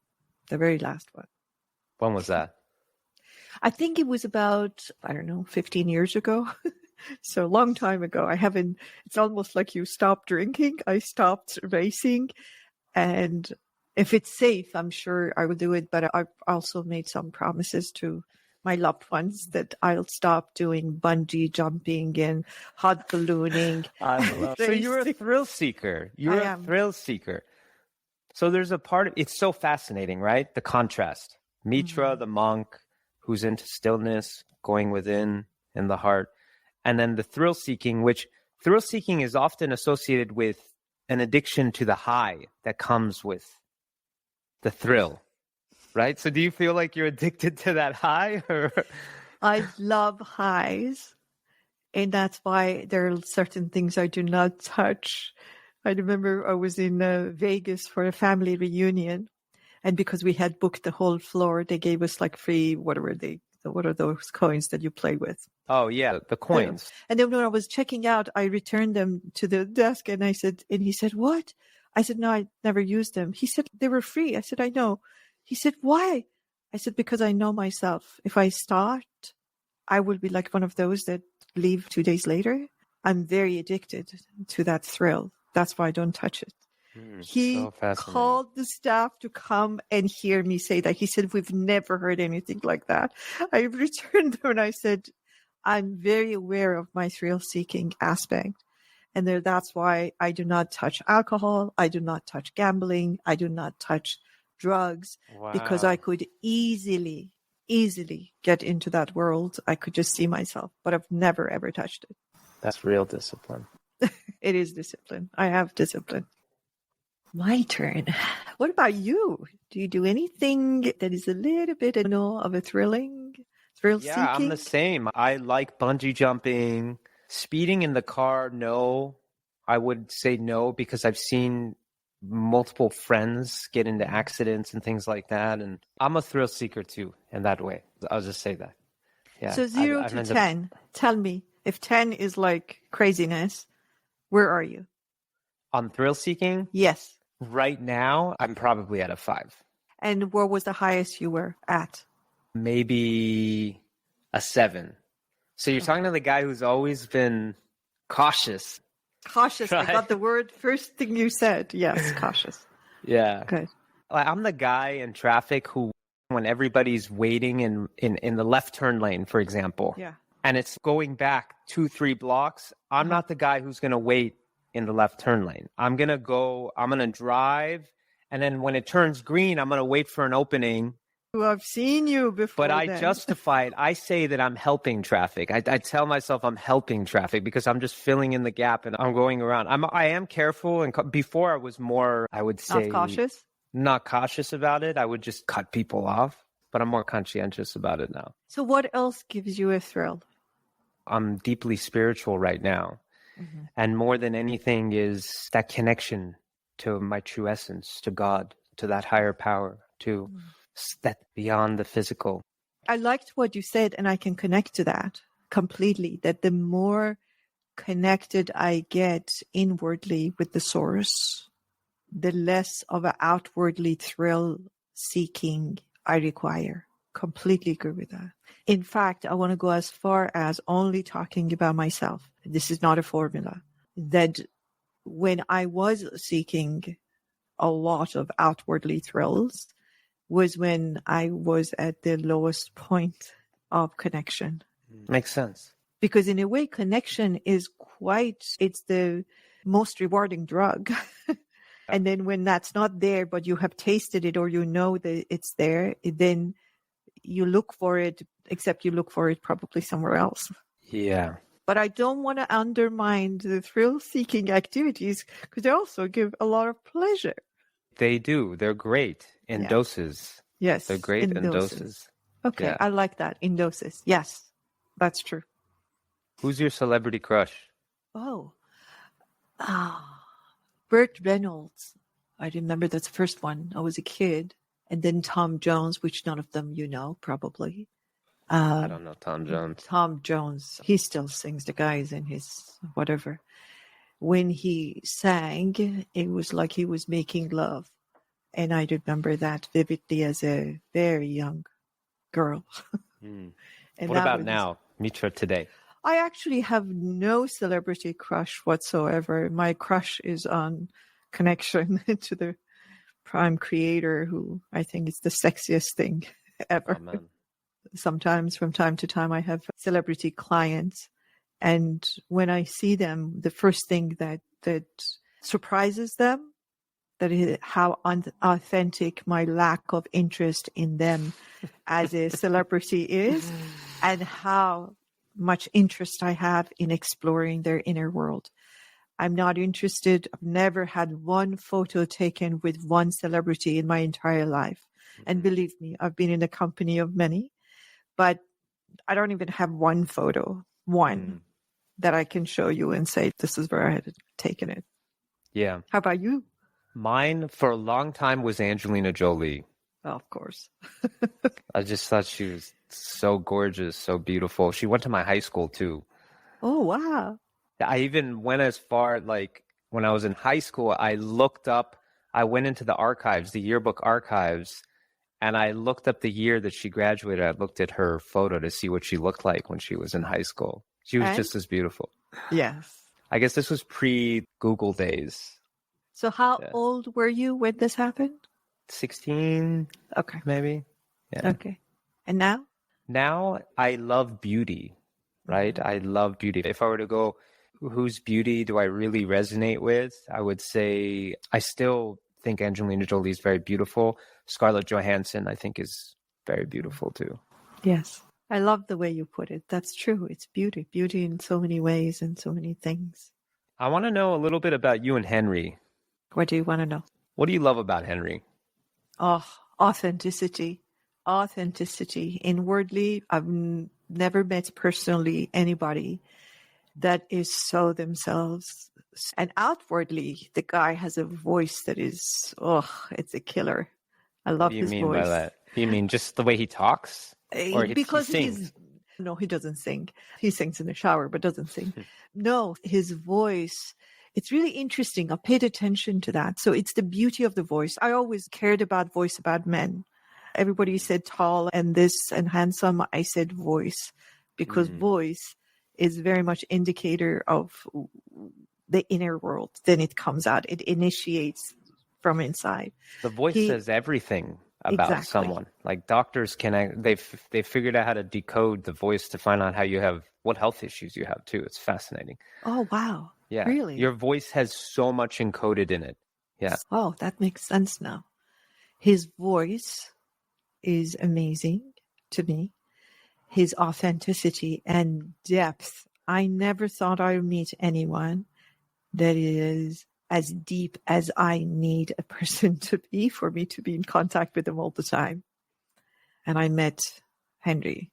the very last one. When was that? I think it was about, 15 years ago. So a long time ago. It's almost like you stopped drinking. I stopped racing. And if it's safe, I'm sure I will do it. But I've also made some promises to my loved ones that I'll stop doing bungee jumping and hot ballooning. I love So you're a thrill seeker. You're a thrill seeker. So there's a part of it's so fascinating, right? The contrast. Mitra, the monk, who's into stillness, going within in the heart. And then the thrill seeking, which thrill seeking is often associated with an addiction to the high that comes with the thrill, right? So do you feel like you're addicted to that high? Or? I love highs. And that's why there are certain things I do not touch. I remember I was in Vegas for a family reunion. And because we had booked the whole floor, they gave us like free, what are those coins that you play with? Oh, yeah, the coins. And then when I was checking out, I returned them to the desk and he said, what? I said, no, I never used them. He said, they were free. I said, I know. He said, why? I said, because I know myself. If I start, I will be like one of those that leave 2 days later. I'm very addicted to that thrill. That's why I don't touch it. He called the staff to come and hear me say that. He said, we've never heard anything like that. I returned them and I said, I'm very aware of my thrill-seeking aspect. And that's why I do not touch alcohol. I do not touch gambling. I do not touch drugs. Wow. Because I could easily get into that world. I could just see myself, but I've never, ever touched it. That's real discipline. It is discipline. I have discipline. My turn. What about you? Do you do anything that is a little bit of a thrill-seeking? Yeah, I'm the same. I like bungee jumping. Speeding in the car, no. I would say no because I've seen multiple friends get into accidents and things like that. And I'm a thrill seeker too in that way. I'll just say that. Yeah. So 0 to 10. Tell me, if 10 is like craziness, where are you? On thrill seeking? Yes. Right now, I'm probably at a 5. And where was the highest you were at? Maybe a 7. So you're talking to the guy who's always been cautious. Cautious. Right? I got the word first thing you said. Yes, cautious. Yeah. Good. I'm the guy in traffic who, when everybody's waiting in the left turn lane, for example, and it's going back 2-3 blocks, I'm not the guy who's going to wait in the left turn lane. I'm going to drive. And then when it turns green, I'm going to wait for an opening. I've seen you before. But I justify it. I say that I'm helping traffic. I tell myself I'm helping traffic because I'm just filling in the gap and I'm going around. I am careful. And before I was more, I would say. Not cautious about it. I would just cut people off. But I'm more conscientious about it now. So what else gives you a thrill? I'm deeply spiritual right now. Mm-hmm. And more than anything is that connection to my true essence, to God, to that higher power, to that beyond the physical. I liked what you said, and I can connect to that completely, that the more connected I get inwardly with the source, the less of an outwardly thrill-seeking I require. Completely agree with that. In fact, I want to go as far as only talking about myself. This is not a formula. That when I was seeking a lot of outwardly thrills was when I was at the lowest point of connection. Makes sense. Because in a way, connection is it's the most rewarding drug. And then when that's not there, but you have tasted it or you know that it's there, then you look for it, except you look for it probably somewhere else. Yeah. But I don't want to undermine the thrill-seeking activities because they also give a lot of pleasure. They do. They're great in doses. Yes. They're great in doses. Okay, Yeah. I like that. In doses. Yes, that's true. Who's your celebrity crush? Oh. Burt Reynolds. I remember that's the first one. I was a kid. And then Tom Jones, which none of them you know, probably. I don't know Tom Jones. Tom Jones. He still sings. The guy is in his whatever. When he sang, it was like he was making love. And I remember that vividly as a very young girl. And what about now, Mitra, today? I actually have no celebrity crush whatsoever. My crush is on connection to the prime creator, who I think is the sexiest thing ever. Amen. Sometimes from time to time, I have celebrity clients. And when I see them, the first thing that surprises them, that is how unauthentic my lack of interest in them as a celebrity is, and how much interest I have in exploring their inner world. I'm not interested. I've never had one photo taken with one celebrity in my entire life. And believe me, I've been in the company of many, but I don't even have one photo, that I can show you and say, this is where I had taken it. Yeah. How about you? Mine for a long time was Angelina Jolie. Oh, of course. I just thought she was so gorgeous, so beautiful. She went to my high school too. Oh, wow. I even went as far, like when I was in high school, I went into the archives, the yearbook archives, and I looked up the year that she graduated. I looked at her photo to see what she looked like when she was in high school. She was just as beautiful. Yes. I guess this was pre-Google days. So how old were you when this happened? 16, Okay. maybe. Yeah. Okay. And now? Now I love beauty, right? I love beauty. If I were to go, whose beauty do I really resonate with? I would say I still think Angelina Jolie is very beautiful. Scarlett Johansson, I think, is very beautiful too. Yes. I love the way you put it. That's true. It's beauty. Beauty in so many ways and so many things. I want to know a little bit about you and Henry. What do you want to know? What do you love about Henry? Oh, authenticity. Authenticity. Inwardly, I've never met personally anybody that is so themselves. And outwardly, the guy has a voice that is, it's a killer. I love his voice. What do you mean by that? You mean just the way he talks? Or Because he sings? No, he doesn't sing. He sings in the shower, but doesn't sing. No, his voice, it's really interesting. I paid attention to that. So it's the beauty of the voice. I always cared about voice about men. Everybody said tall and this and handsome. I said voice, because voice is very much indicator of the inner world. Then it comes out. It initiates from inside. The voice says everything about someone. Like doctors they've figured out how to decode the voice to find out what health issues you have too. It's fascinating. Oh, wow. Yeah. Really? Your voice has so much encoded in it. Yeah. Oh, that makes sense now. His voice is amazing to me. His authenticity and depth. I never thought I would meet anyone that is as deep as I need a person to be for me to be in contact with them all the time. And I met Henry.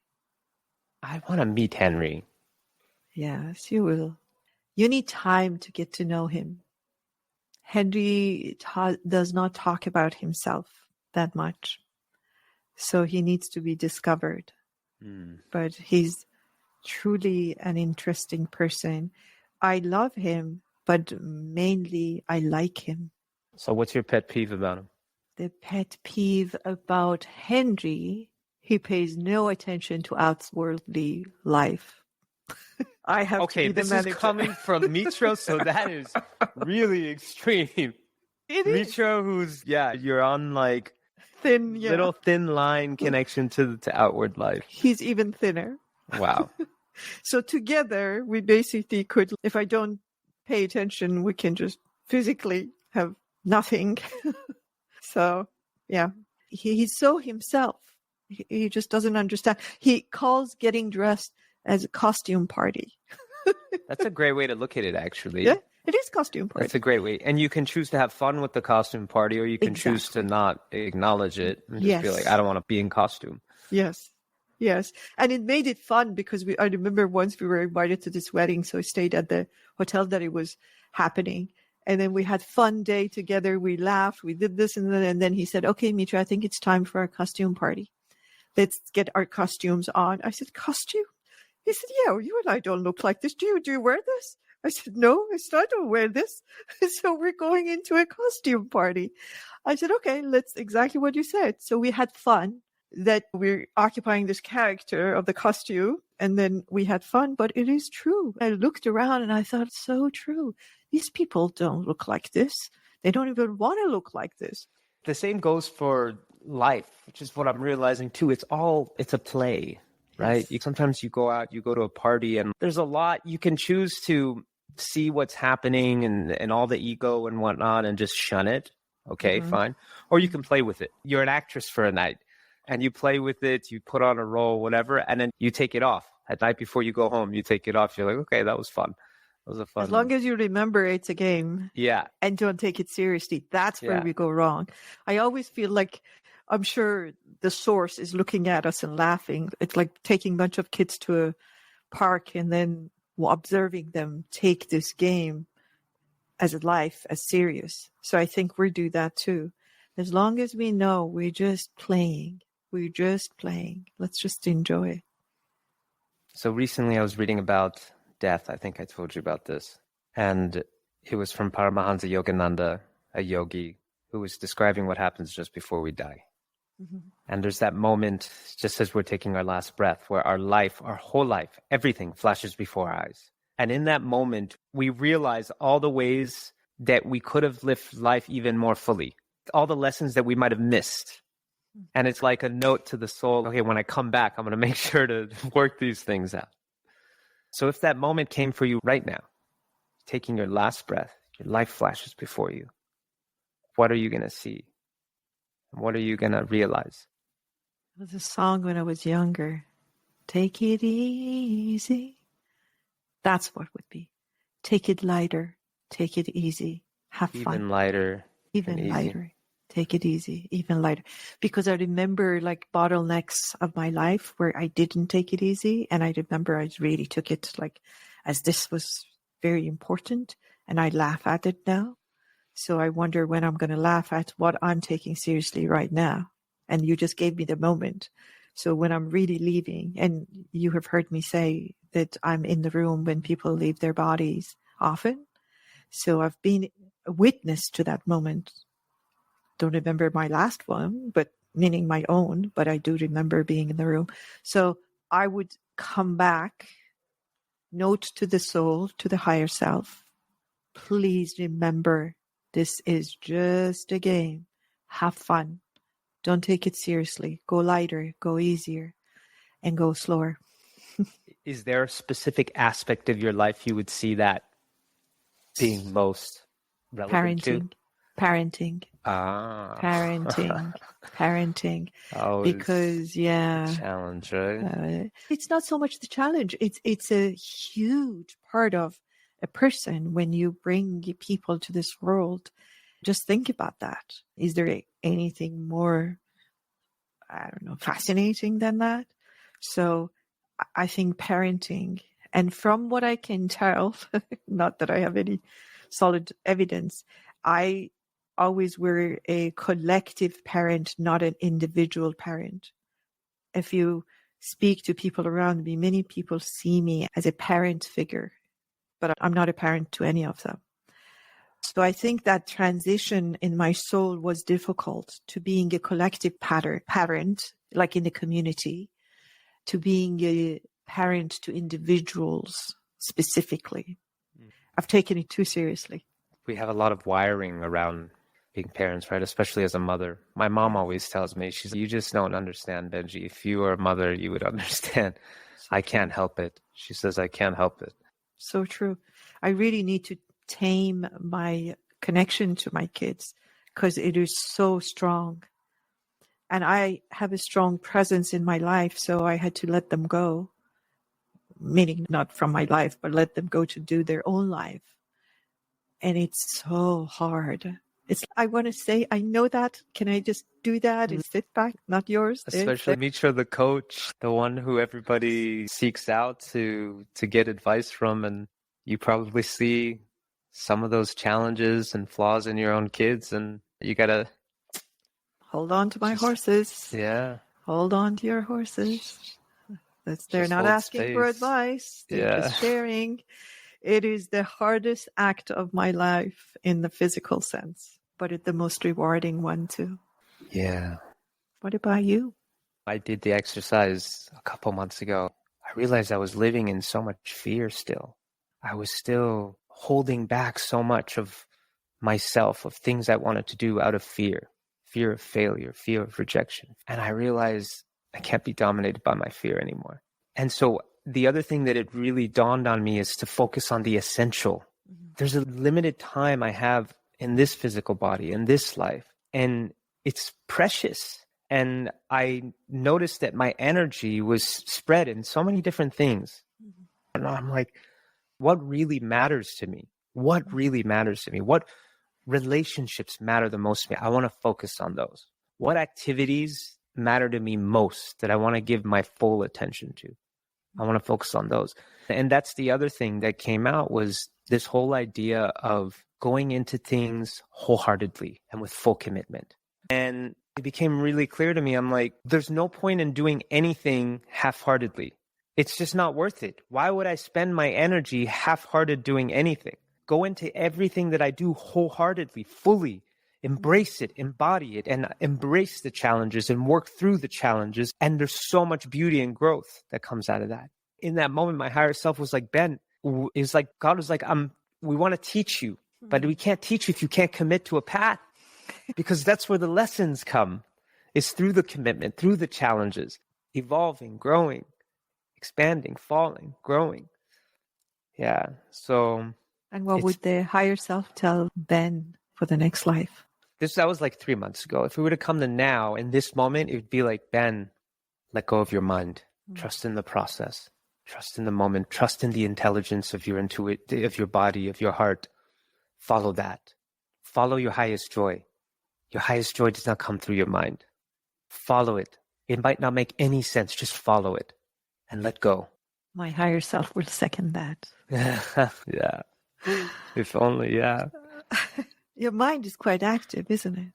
I want to meet Henry. Yes, you will. You need time to get to know him. Henry does not talk about himself that much. So he needs to be discovered. But he's truly an interesting person. I love him, but mainly I like him. So what's your pet peeve about him? The pet peeve about Henry, he pays no attention to outwardly life. I have to be the manager. This is coming from Mitra, so that is really extreme. It is. Mitra, who's, you're on like thin, yeah. Little thin line connection to outward life. He's even thinner. Wow. So together, we basically could, if I don't pay attention, we can just physically have nothing. So, yeah, he's so himself. He just doesn't understand. He calls getting dressed as a costume party. That's a great way to look at it, actually. Yeah, it is costume party. That's a great way. And you can choose to have fun with the costume party, or you can choose to not acknowledge it and just be like, I don't want to be in costume. Yes. Yes. And it made it fun because I remember once we were invited to this wedding. So I stayed at the hotel that it was happening. And then we had fun day together. We laughed. We did this and then he said, okay, Mitra, I think it's time for our costume party. Let's get our costumes on. I said, costume? He said, yeah, you and I don't look like this. Do you wear this? I said, no, I don't wear this. So we're going into a costume party. I said, okay, let's exactly what you said. So we had fun that we're occupying this character of the costume. And then we had fun, but it is true. I looked around and I thought, so true. These people don't look like this. They don't even want to look like this. The same goes for life, which is what I'm realizing too. It's a play, right? Yes. Sometimes you go out, you go to a party, and there's a lot. You can choose to see what's happening and all the ego and whatnot and just shun it. Okay, fine. Or you can play with it. You're an actress for a night and you play with it, you put on a role, whatever, and then you take it off. At night before you go home, you take it off. You're like, okay, that was fun. That was a fun. As long as you remember it's a game. Yeah. And don't take it seriously. That's where we go wrong. I always feel like I'm sure the source is looking at us and laughing. It's like taking a bunch of kids to a park and then observing them take this game as a life, as serious. So I think we do that too. As long as we know we're just playing. Let's just enjoy. So recently I was reading about death. I think I told you about this. And it was from Paramahansa Yogananda, a yogi, who was describing what happens just before we die. And there's that moment, just as we're taking our last breath, where our life, our whole life, everything flashes before our eyes. And in that moment, we realize all the ways that we could have lived life even more fully, all the lessons that we might have missed. And it's like a note to the soul, okay, when I come back, I'm going to make sure to work these things out. So if that moment came for you right now, taking your last breath, your life flashes before you, what are you going to see? What are you going to realize? It was a song when I was younger. Take it easy. That's what would be. Take it lighter. Take it easy. Have fun. Even lighter. Even lighter. Take it easy. Even lighter. Because I remember like bottlenecks of my life where I didn't take it easy. And I remember I really took it like as this was very important. And I laugh at it now. So I wonder when I'm going to laugh at what I'm taking seriously right now. And you just gave me the moment. So when I'm really leaving, and you have heard me say that I'm in the room when people leave their bodies often. So I've been a witness to that moment. Don't remember my last one, but meaning my own, but I do remember being in the room. So I would come back, note to the soul, to the higher self. Please remember, this is just a game. Have fun. Don't take it seriously. Go lighter, go easier, and go slower. Is there a specific aspect of your life you would see that being most relevant to? Parenting. Parenting. Oh, because challenge, right? It's not so much the challenge. It's a huge part of a person when you bring people to this world. Just think about that. Is there anything more, fascinating than that? So I think parenting, and from what I can tell, not that I have any solid evidence, I always were a collective parent, not an individual parent. If you speak to people around me, many people see me as a parent figure, but I'm not a parent to any of them. So I think that transition in my soul was difficult, to being a collective parent, like in the community, to being a parent to individuals specifically. I've taken it too seriously. We have a lot of wiring around being parents, right? Especially as a mother. My mom always tells me, she's like, you just don't understand, Benji. If you were a mother, you would understand. I can't help it. She says, I can't help it. So true. I really need to tame my connection to my kids because it is so strong. And I have a strong presence in my life, so I had to let them go, meaning not from my life, but let them go to do their own life. And it's so hard. I want to say, I know that. Can I just do that and sit back? Not yours. Especially Mitra, the coach, the one who everybody seeks out to get advice from. And you probably see some of those challenges and flaws in your own kids. And you got to hold on to my horses. Yeah. Hold on to your horses. They're not asking for advice. They're just sharing. It is the hardest act of my life in the physical sense, but it's the most rewarding one too. Yeah. What about you? I did the exercise a couple months ago. I realized I was living in so much fear still. I was still holding back so much of myself, of things I wanted to do out of fear of failure, fear of rejection. And I realized I can't be dominated by my fear anymore. And so the other thing that it really dawned on me is to focus on the essential. There's a limited time I have in this physical body, in this life, and it's precious. And I noticed that my energy was spread in so many different things. And I'm like, what really matters to me? What really matters to me? What relationships matter the most to me? I want to focus on those. What activities matter to me most that I want to give my full attention to? I want to focus on those. And that's the other thing that came out was this whole idea of going into things wholeheartedly and with full commitment. And it became really clear to me. I'm like, there's no point in doing anything half-heartedly. It's just not worth it. Why would I spend my energy half-hearted doing anything? Go into everything that I do wholeheartedly, fully. Embrace it, embody it, and embrace the challenges and work through the challenges. And there's so much beauty and growth that comes out of that. In that moment, my higher self was like, Ben, is like, God was like, we want to teach you, but we can't teach you if you can't commit to a path, because that's where the lessons come. It's through the commitment, through the challenges, evolving, growing, expanding, falling, growing. Yeah. So. And what would the higher self tell Ben for the next life? That was like 3 months ago. If we were to come to now, in this moment, it would be like, Ben, let go of your mind. Trust in the process. Trust in the moment. Trust in the intelligence of your of your body, of your heart. Follow that. Follow your highest joy. Your highest joy does not come through your mind. Follow it. It might not make any sense. Just follow it and let go. My higher self will second that. Yeah. If only, yeah. Your mind is quite active, isn't it?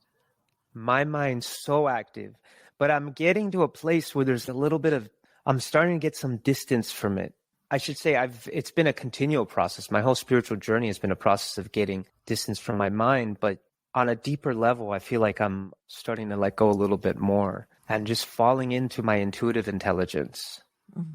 My mind's so active, but I'm getting to a place where there's a little bit of, I'm starting to get some distance from it. I should say it's been a continual process. My whole spiritual journey has been a process of getting distance from my mind, but on a deeper level, I feel like I'm starting to let go a little bit more and just falling into my intuitive intelligence. Mm-hmm.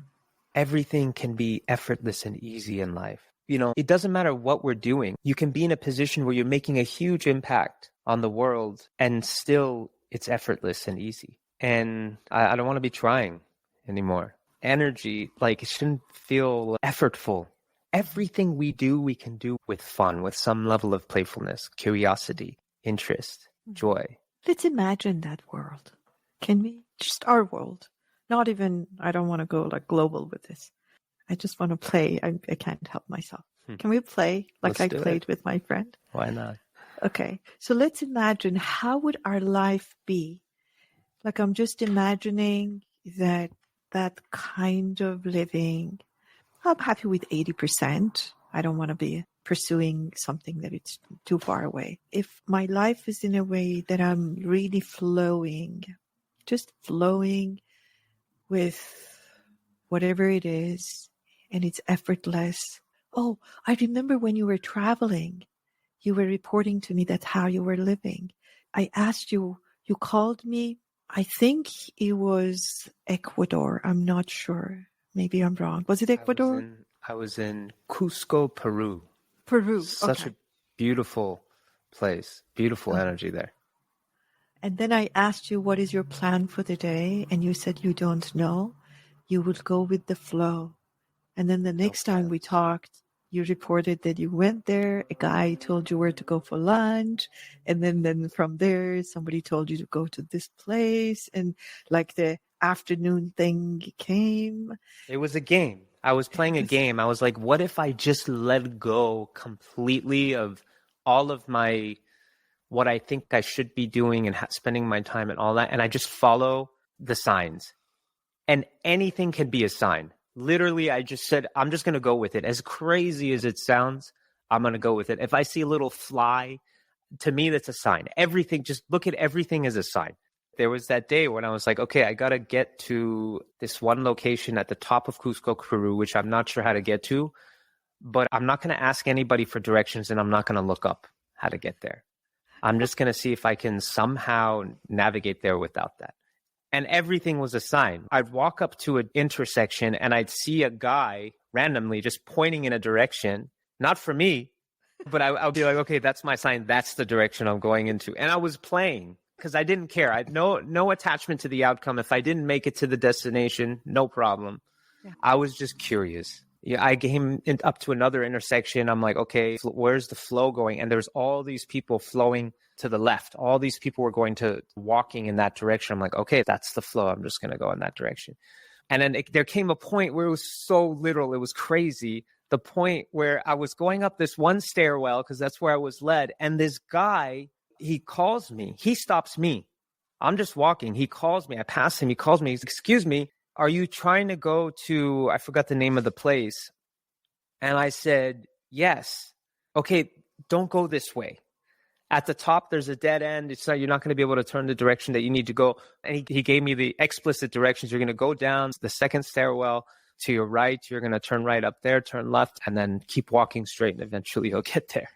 Everything can be effortless and easy in life. You know, it doesn't matter what we're doing. You can be in a position where you're making a huge impact on the world and still it's effortless and easy. And I don't want to be trying anymore. Energy, like, it shouldn't feel effortful. Everything we do, we can do with fun, with some level of playfulness, curiosity, interest, joy. Let's imagine that world. Can we? Just our world. Not even, I don't want to go like global with this. I just want to play. I can't help myself. Can we play like I played with my friend? Why not? Okay. So let's imagine, how would our life be? Like, I'm just imagining that kind of living. I'm happy with 80%. I don't want to be pursuing something that it's too far away. If my life is in a way that I'm really flowing, just flowing with whatever it is, and it's effortless. Oh, I remember when you were traveling, you were reporting to me that's how you were living. I asked you, you called me, I think it was Ecuador. I'm not sure. Maybe I'm wrong. Was it Ecuador? I was in Cusco, Peru. Peru. Such a beautiful place. Beautiful Oh. energy there. And then I asked you, what is your plan for the day? And you said you don't know. You would go with the flow. And then the No next time we plans. talked, you reported that you went there. A guy told you where to go for lunch. And then from there, somebody told you to go to this place. And like the afternoon thing came. It was a game. I was playing a game. I was like, what if I just let go completely of all of my, what I think I should be doing and spending my time and all that, and I just follow the signs. And anything can be a sign. Literally, I just said, I'm just going to go with it. As crazy as it sounds, I'm going to go with it. If I see a little fly, to me, that's a sign. Everything, just look at everything as a sign. There was that day when I was like, okay, I got to get to this one location at the top of Cusco, Peru, which I'm not sure how to get to, but I'm not going to ask anybody for directions and I'm not going to look up how to get there. I'm just going to see if I can somehow navigate there without that. And everything was a sign. I'd walk up to an intersection and I'd see a guy randomly just pointing in a direction, not for me, but I'll be like, okay, that's my sign. That's the direction I'm going into. And I was playing because I didn't care. I had no attachment to the outcome. If I didn't make it to the destination, no problem. Yeah. I was just curious. Yeah, I came up to another intersection. I'm like, okay, where's the flow going? And there's all these people flowing to the left. All these people were walking in that direction. I'm like, okay, that's the flow. I'm just going to go in that direction. And then there came a point where it was so literal. It was crazy. The point where I was going up this one stairwell because that's where I was led. And this guy, he calls me. He stops me. I'm just walking. He calls me. I pass him. He calls me. He's, excuse me, are you trying to go to, I forgot the name of the place. And I said, yes. Okay, don't go this way. At the top, there's a dead end. You're not going to be able to turn the direction that you need to go. And he gave me the explicit directions. You're going to go down the second stairwell to your right. You're going to turn right up there, turn left, and then keep walking straight. And eventually you'll get there.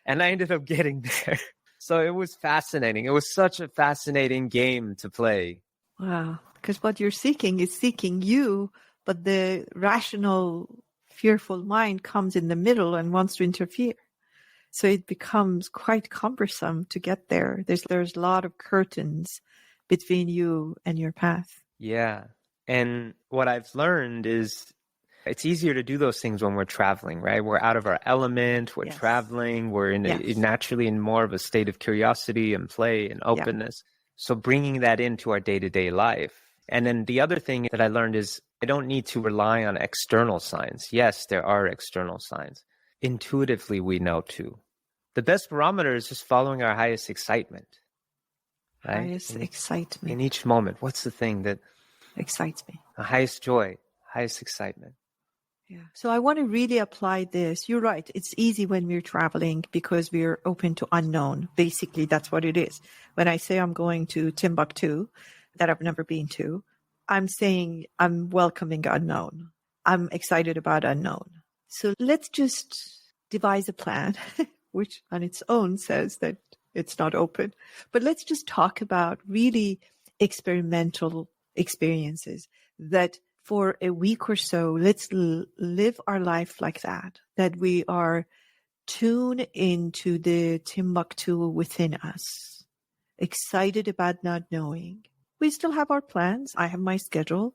And I ended up getting there. So it was fascinating. It was such a fascinating game to play. Wow. Because what you're seeking is seeking you, but the rational, fearful mind comes in the middle and wants to interfere. So it becomes quite cumbersome to get there. There's a lot of curtains between you and your path. Yeah. And what I've learned is it's easier to do those things when we're traveling, right? We're out of our element, we're traveling, we're naturally in more of a state of curiosity and play and openness. Yeah. So bringing that into our day-to-day life. And then the other thing that I learned is I don't need to rely on external signs. Yes, there are external signs. Intuitively, we know too. The best barometer is just following our highest excitement. Right? Highest excitement. In each moment, what's the thing that excites me? The highest joy, highest excitement. Yeah. So I want to really apply this. You're right. It's easy when we're traveling because we're open to unknown. Basically, that's what it is. When I say I'm going to Timbuktu, that I've never been to, I'm saying I'm welcoming unknown. I'm excited about unknown. So let's just devise a plan, which on its own says that it's not open. But let's just talk about really experimental experiences that for a week or so, let's live our life like that we are tuned into the Timbuktu within us, excited about not knowing. We still have our plans. I have my schedule.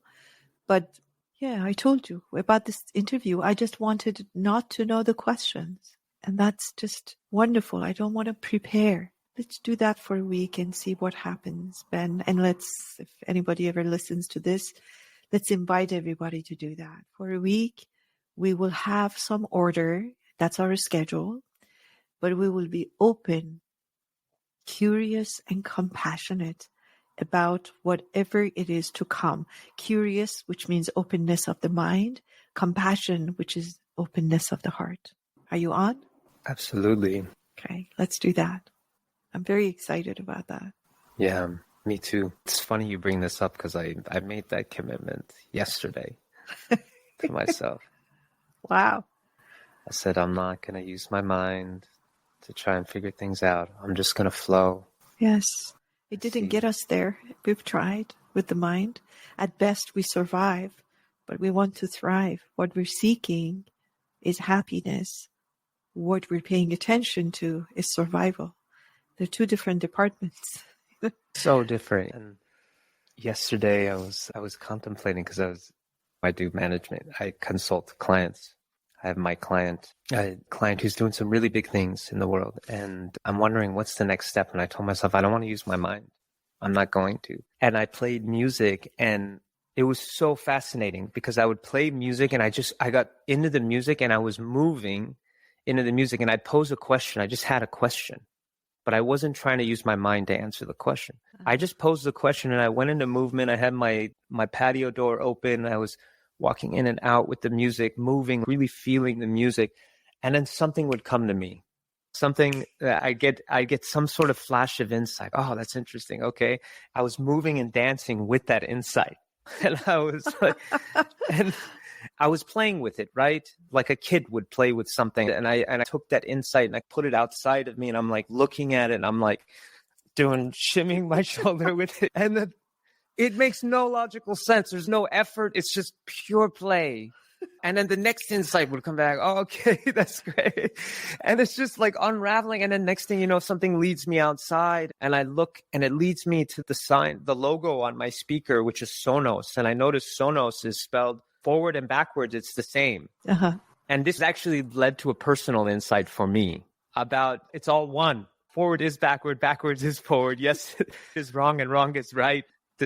But yeah, I told you about this interview. I just wanted not to know the questions. And that's just wonderful. I don't want to prepare. Let's do that for a week and see what happens, Ben. And if anybody ever listens to this, let's invite everybody to do that. For a week, we will have some order. That's our schedule. But we will be open, curious, and compassionate about whatever it is to come. Curious, which means openness of the mind. Compassion, which is openness of the heart. Are you on? Absolutely. Okay, let's do that. I'm very excited about that. Yeah, me too. It's funny you bring this up because I made that commitment yesterday to myself. Wow. I said, I'm not going to use my mind to try and figure things out. I'm just going to flow. Yes. It didn't get us there. We've tried with the mind. At best, we survive, but we want to thrive. What we're seeking is happiness, what we're paying attention to is survival. They're two different departments. So different. And yesterday I was contemplating because I do management. I consult clients. I have my client, a client who's doing some really big things in the world. And I'm wondering what's the next step. And I told myself, I don't want to use my mind. I'm not going to. And I played music, and it was so fascinating because I would play music and I got into the music and I was moving into the music, and I'd pose a question. I just had a question, but I wasn't trying to use my mind to answer the question. I just posed the question and I went into movement. I had my patio door open. I was walking in and out with the music, moving, really feeling the music. And then something would come to me. Something that I get some sort of flash of insight. Oh, that's interesting. Okay. I was moving and dancing with that insight. And I was like, and I was playing with it, right? Like a kid would play with something. And I took that insight and I put it outside of me, and I'm like looking at it and I'm like shimming my shoulder with it. And then it makes no logical sense. There's no effort. It's just pure play. And then the next insight would come back. Oh, okay, that's great. And it's just like unraveling. And then next thing you know, something leads me outside, and I look and it leads me to the sign, the logo on my speaker, which is Sonos. And I noticed Sonos is spelled forward and backwards. It's the same. Uh-huh. And this actually led to a personal insight for me about it's all one. Forward is backward, backwards is forward. Yes, is wrong and wrong is right.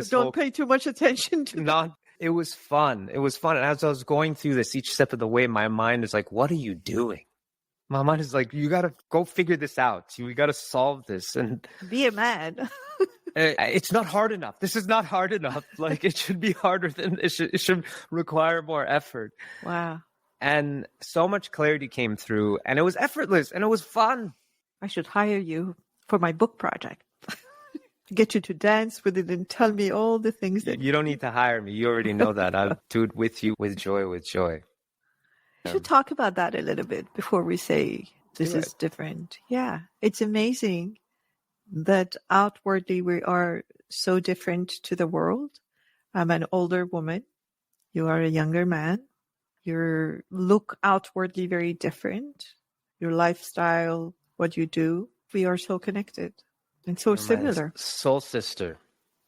Don't pay too much attention to that. It was fun. It was fun. And as I was going through this, each step of the way, my mind is like, what are you doing? My mind is like, you got to go figure this out. We got to solve this. And be a man. It's not hard enough. This is not hard enough. Like, it should be harder than it should require more effort. Wow. And so much clarity came through, and it was effortless and it was fun. I should hire you for my book project. Get you to dance with it and tell me all the things that... You don't need to hire me. You already know that. I'll do it with you, with joy, with joy. We should talk about that a little bit before we say this is different. Yeah, it's amazing that outwardly we are so different to the world. I'm an older woman. You are a younger man. You look outwardly very different. Your lifestyle, what you do, we are so connected. And so similar. Soul sister,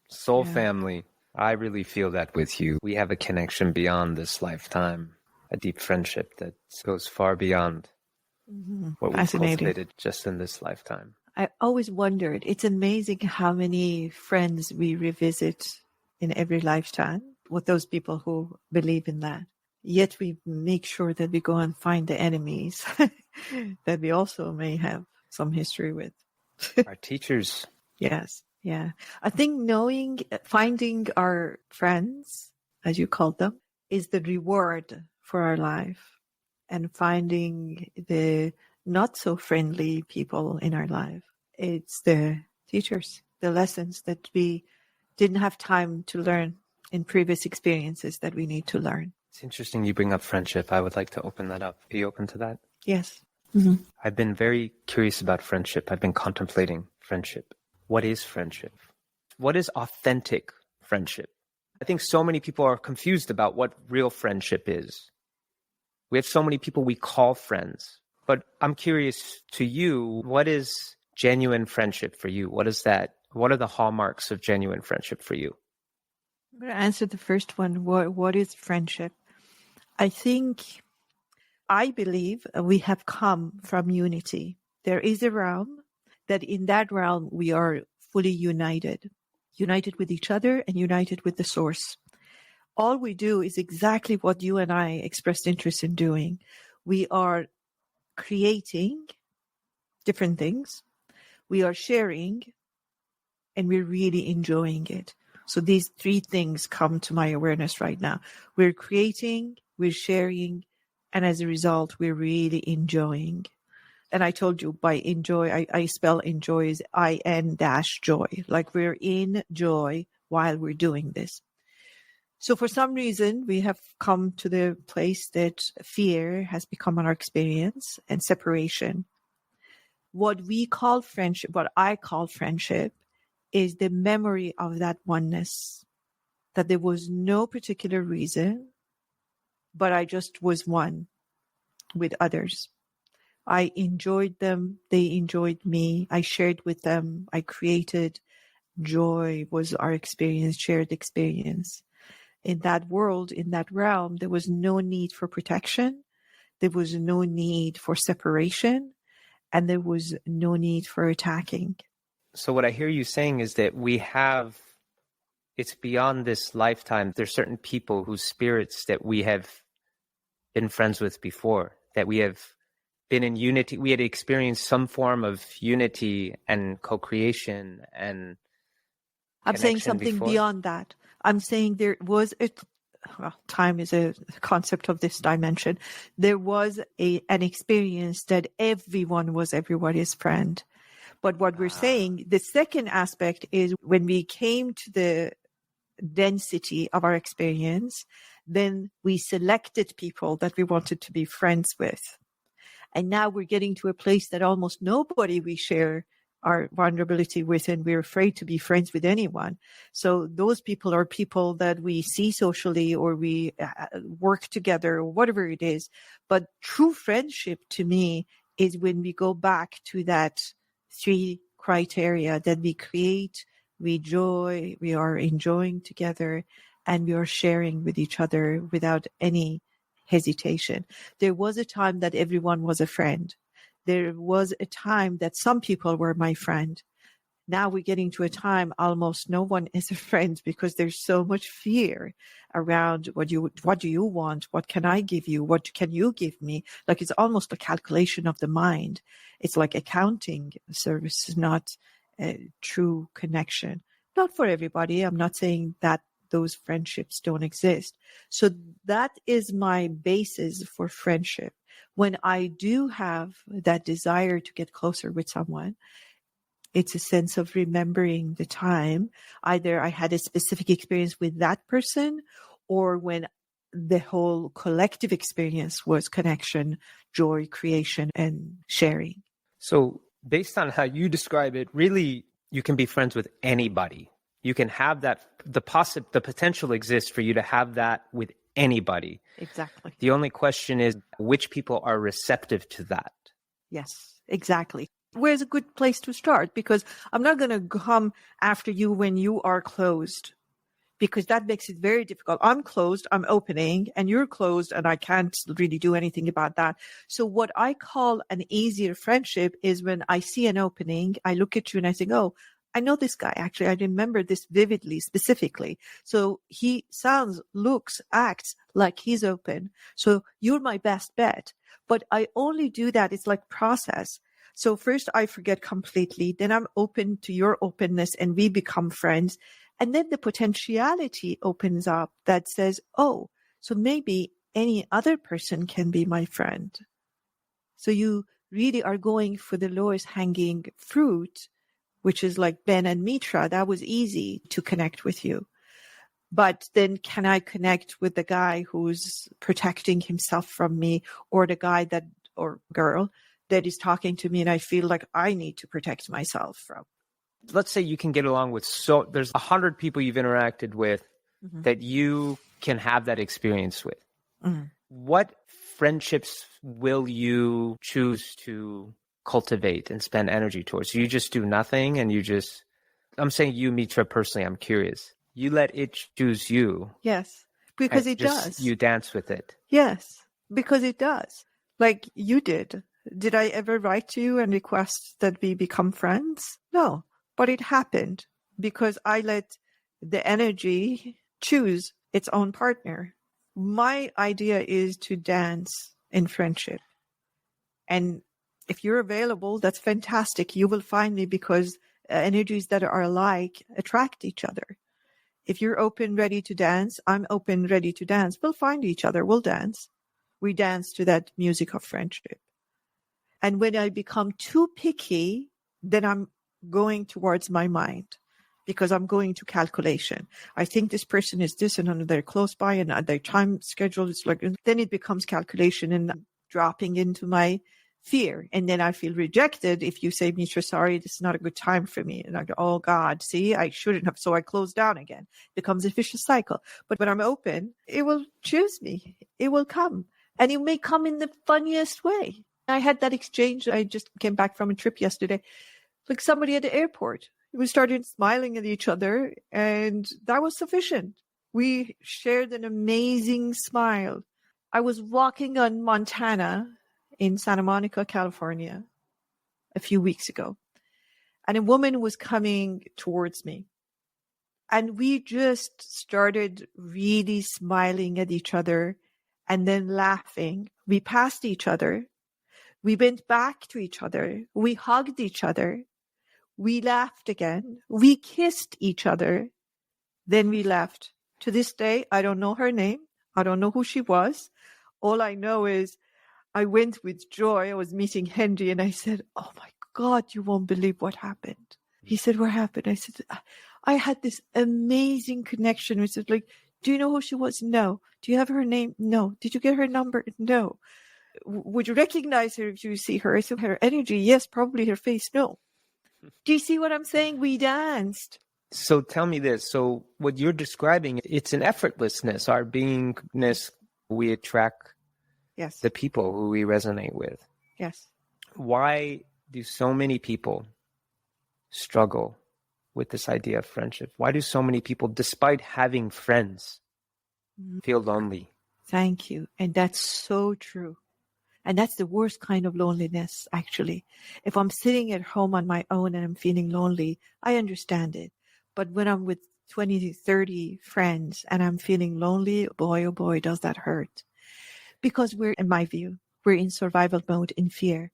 soul family. I really feel that with you. We have a connection beyond this lifetime, a deep friendship that goes far beyond what we've cultivated just in this lifetime. I always wondered, it's amazing how many friends we revisit in every lifetime with those people who believe in that. Yet we make sure that we go and find the enemies that we also may have some history with. Our teachers. Yes. Yeah. I think finding our friends, as you called them, is the reward for our life, and finding the not so friendly people in our life. It's the teachers, the lessons that we didn't have time to learn in previous experiences that we need to learn. It's interesting you bring up friendship. I would like to open that up. Are you open to that? Yes. Mm-hmm. I've been very curious about friendship. I've been contemplating friendship. What is friendship? What is authentic friendship? I think so many people are confused about what real friendship is. We have so many people we call friends. But I'm curious to you, what is genuine friendship for you? What is that? What are the hallmarks of genuine friendship for you? I'm going to answer the first one. What is friendship? I believe we have come from unity. There is a realm that in that realm we are fully united with each other and united with the source. All we do is exactly what you and I expressed interest in doing. We are creating different things. We are sharing, and we're really enjoying it. So these three things come to my awareness right now. We're creating, we're sharing, and as a result, we're really enjoying. And I told you by enjoy, I spell enjoy as IN-joy. Like we're in joy while we're doing this. So for some reason, we have come to the place that fear has become our experience and separation. What we call friendship, what I call friendship, is the memory of that oneness, that there was no particular reason, but I just was one with others. I enjoyed them. They enjoyed me. I shared with them. I created. Joy was our experience, shared experience. In that world, in that realm, there was no need for protection. There was no need for separation. And there was no need for attacking. So what I hear you saying is that it's beyond this lifetime. There's certain people whose spirits that we have been friends with before, that we have been in unity. We had experienced some form of unity and co-creation and I'm saying connection something before. beyond that. I'm saying there was time is a concept of this dimension. There was an experience that everyone was everybody's friend. But what we're saying, the second aspect is when we came to the density of our experience, then we selected people that we wanted to be friends with. And now we're getting to a place that almost nobody we share our vulnerability with, and we're afraid to be friends with anyone. So those people are people that we see socially or we work together or whatever it is. But true friendship to me is when we go back to that 3 criteria that we create, we are enjoying together, and we are sharing with each other without any hesitation. There was a time that everyone was a friend. There was a time that some people were my friend. Now we're getting to a time almost no one is a friend because there's so much fear around what do you want? What can I give you? What can you give me? Like it's almost a calculation of the mind. It's like accounting service, not a true connection. Not for everybody. I'm not saying that those friendships don't exist. So that is my basis for friendship. When I do have that desire to get closer with someone, it's a sense of remembering the time. Either I had a specific experience with that person, or when the whole collective experience was connection, joy, creation, and sharing. So based on how you describe it, really, you can be friends with anybody. You can have that, the potential exists for you to have that with anybody. Exactly. The only question is which people are receptive to that. Yes, exactly. Where's a good place to start? Because I'm not going to come after you when you are closed, because that makes it very difficult. I'm closed, I'm opening, and you're closed, and I can't really do anything about that. So what I call an easier friendship is when I see an opening, I look at you and I think, oh, I know this guy. Actually, I remember this vividly, specifically. So he sounds, looks, acts like he's open. So you're my best bet. But I only do that. It's like process. So first I forget completely. Then I'm open to your openness and we become friends. And then the potentiality opens up that says, oh, so maybe any other person can be my friend. So you really are going for the lowest hanging fruit, which is like Ben and Mitra. That was easy to connect with you. But then can I connect with the guy who's protecting himself from me, or the guy that, or girl that is talking to me and I feel like I need to protect myself from? Let's say you can get along with, there's 100 people you've interacted with that you can have that experience with. What friendships will you choose to cultivate and spend energy towards? You just do nothing and I'm saying you, Mitra, personally, I'm curious. You let it choose you. Yes, because it does. You dance with it. Yes, because it does. Like you did. Did I ever write to you and request that we become friends? No, but it happened because I let the energy choose its own partner. My idea is to dance in friendship. And if you're available, that's fantastic. You will find me because energies that are alike attract each other. If you're open, ready to dance, I'm open, ready to dance. We'll find each other. We'll dance. We dance to that music of friendship. And when I become too picky, then I'm going towards my mind because I'm going to calculation. I think this person is this and they're close by and their time schedule is like, then it becomes calculation and I'm dropping into my fear. And then I feel rejected if you say, Mitra, sorry, this is not a good time for me. And I go, oh God, see, I shouldn't have. So I close down again. It becomes a vicious cycle. But when I'm open, it will choose me. It will come. And it may come in the funniest way. I had that exchange. I just came back from a trip yesterday. Like somebody at the airport. We started smiling at each other, and that was sufficient. We shared an amazing smile. I was walking on Montana in Santa Monica, California, a few weeks ago, and a woman was coming towards me. And we just started really smiling at each other and then laughing. We passed each other. We went back to each other. We hugged each other. We laughed again. We kissed each other. Then we left. To this day, I don't know her name. I don't know who she was. All I know is I went with joy. I was meeting Henry and I said, "Oh my God, you won't believe what happened." He said, "What happened?" I said, "I had this amazing connection." We said, like, "Do you know who she was?" "No." "Do you have her name?" "No." "Did you get her number?" "No." "Would you recognize her if you see her?" I said, "Her energy, yes. Probably her face, no." Do you see what I'm saying? We danced. So tell me this. So what you're describing, it's an effortlessness, our beingness. We attract Yes. the people who we resonate with. Yes. Why do so many people struggle with this idea of friendship? Why do so many people, despite having friends, feel lonely? Thank you. And that's so true. And that's the worst kind of loneliness, actually. If I'm sitting at home on my own and I'm feeling lonely, I understand it. But when I'm with 20 to 30 friends and I'm feeling lonely, boy, oh boy, does that hurt. Because in my view, we're in survival mode, in fear.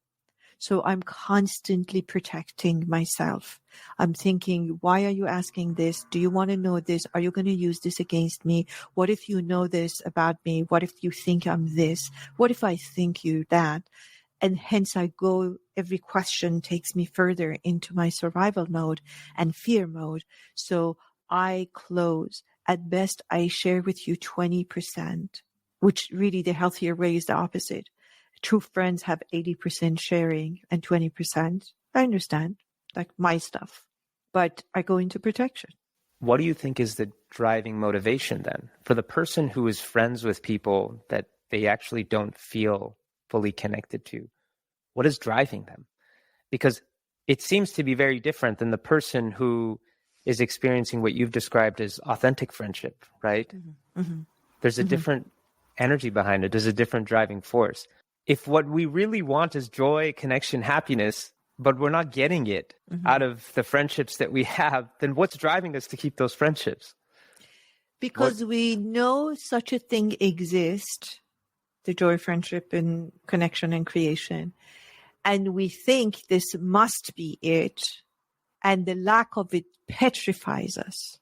So I'm constantly protecting myself. I'm thinking, why are you asking this? Do you want to know this? Are you going to use this against me? What if you know this about me? What if you think I'm this? What if I think you that? And hence every question takes me further into my survival mode and fear mode. So I close. At best, I share with you 20%, which really the healthier way is the opposite. True friends have 80% sharing and 20%. I understand, like my stuff, but I go into protection. What do you think is the driving motivation then for the person who is friends with people that they actually don't feel fully connected to? What is driving them? Because it seems to be very different than the person who is experiencing what you've described as authentic friendship, right? Mm-hmm. Mm-hmm. There's a different energy behind it. There's a different driving force. If what we really want is joy, connection, happiness, but we're not getting it out of the friendships that we have, then what's driving us to keep those friendships? Because we know such a thing exists, the joy, friendship, and connection and creation. And we think this must be it. And the lack of it petrifies us.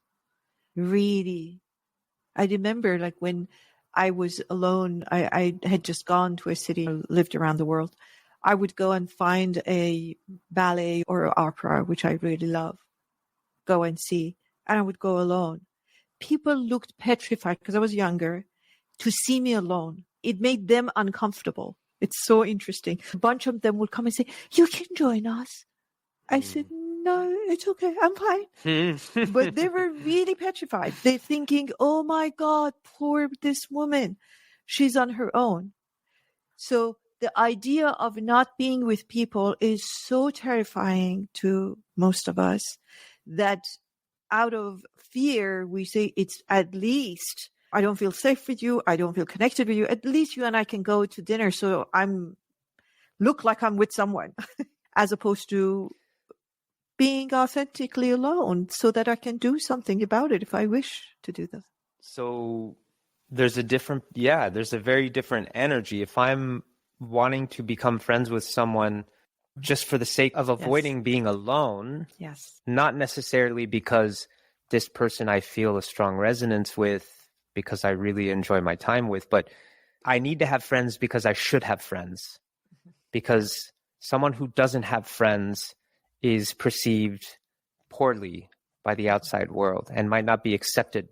Really. I remember like when I was alone, I had just gone to a city, lived around the world. I would go and find a ballet or opera, which I really love, go and see, and I would go alone. People looked petrified because I was younger to see me alone. It made them uncomfortable. It's so interesting. A bunch of them would come and say, "You can join us." I said, "No, it's okay. I'm fine." But they were really petrified. They're thinking, "Oh my God, poor this woman. She's on her own." So the idea of not being with people is so terrifying to most of us that out of fear, we say it's at least I don't feel safe with you. I don't feel connected with you. At least you and I can go to dinner. So look like I'm with someone as opposed to being authentically alone so that I can do something about it if I wish to do that. So there's a very different energy. If I'm wanting to become friends with someone just for the sake of avoiding being alone, not necessarily because this person I feel a strong resonance with, because I really enjoy my time with, but I need to have friends because I should have friends. Because someone who doesn't have friends is perceived poorly by the outside world and might not be accepted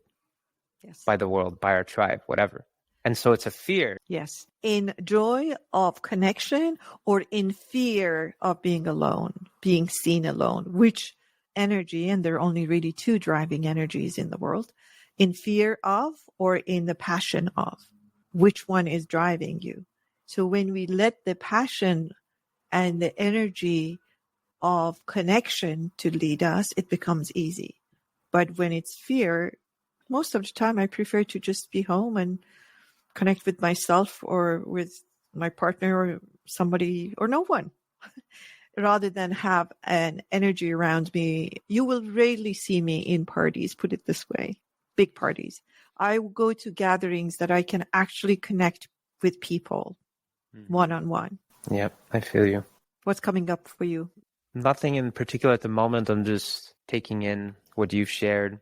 by the world, by our tribe, whatever. And so it's a fear. Yes. In joy of connection or in fear of being alone, being seen alone, which energy, and there are only really two driving energies in the world, in fear of or in the passion of, which one is driving you? So when we let the passion and the energy of connection to lead us, it becomes easy. But when it's fear, most of the time I prefer to just be home and connect with myself or with my partner or somebody or no one, rather than have an energy around me. You will rarely see me in parties, put it this way, big parties. I will go to gatherings that I can actually connect with people one-on-one. Yep, I feel you. What's coming up for you? Nothing in particular at the moment. I'm just taking in what you've shared.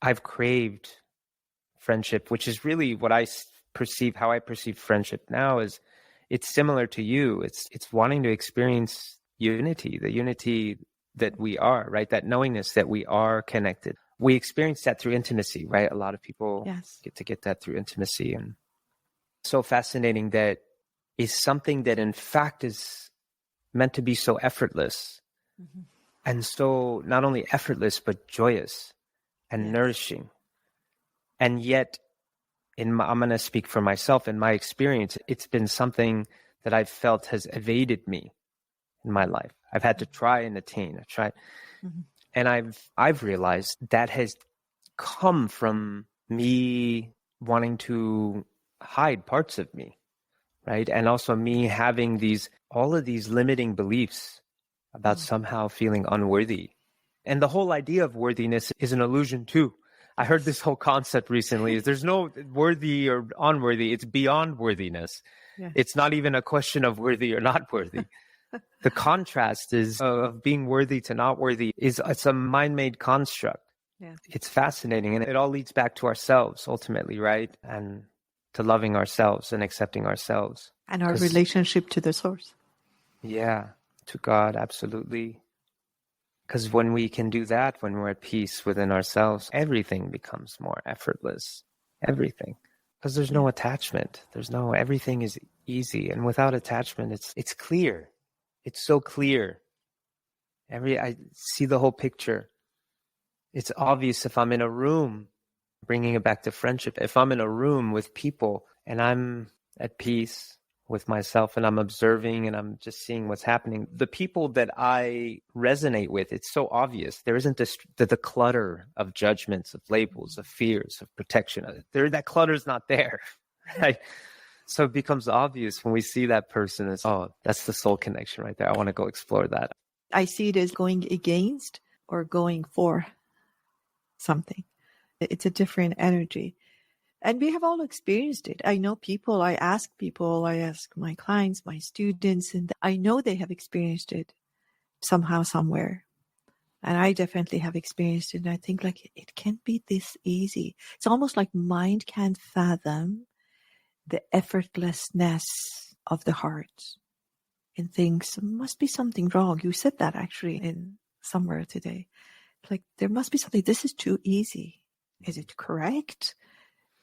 I've craved friendship, which is really what I perceive, how I perceive friendship now is it's similar to you. It's wanting to experience unity, the unity that we are, right? That knowingness that we are connected. We experience that through intimacy, right? A lot of people get that through intimacy. And so fascinating that is something that in fact is meant to be so effortless. Mm-hmm. And so not only effortless, but joyous and nourishing. And yet, I'm going to speak for myself. In my experience, it's been something that I've felt has evaded me in my life. I've had to try and attain. And I've realized that has come from me wanting to hide parts of me, right? And also me having all of these limiting beliefs about somehow feeling unworthy. And the whole idea of worthiness is an illusion too. I heard this whole concept recently is there's no worthy or unworthy. It's beyond worthiness. Yeah. It's not even a question of worthy or not worthy. The contrast is of being worthy to not worthy it's a mind-made construct. Yeah. It's fascinating. And it all leads back to ourselves ultimately, right? And to loving ourselves and accepting ourselves. And our relationship to the source. Yeah, to God, absolutely. Because when we can do that, when we're at peace within ourselves, everything becomes more effortless. Everything. Because there's no attachment. Everything is easy. And without attachment, it's clear. It's so clear. I see the whole picture. It's obvious if I'm in a room, bringing it back to friendship, if I'm in a room with people and I'm at peace with myself and I'm observing and I'm just seeing what's happening, the people that I resonate with, it's so obvious. There isn't the clutter of judgments, of labels, of fears, of protection. That clutter's not there, right? So it becomes obvious when we see that person as, oh, that's the soul connection right there. I want to go explore that. I see it as going against or going for something. It's a different energy. And we have all experienced it. I know people, I ask my clients, my students, and I know they have experienced it somehow, somewhere. And I definitely have experienced it. And I think it can't be this easy. It's almost like mind can't fathom the effortlessness of the heart and thinks there must be something wrong. You said that actually in somewhere today. Like there must be something. This is too easy. Is it correct?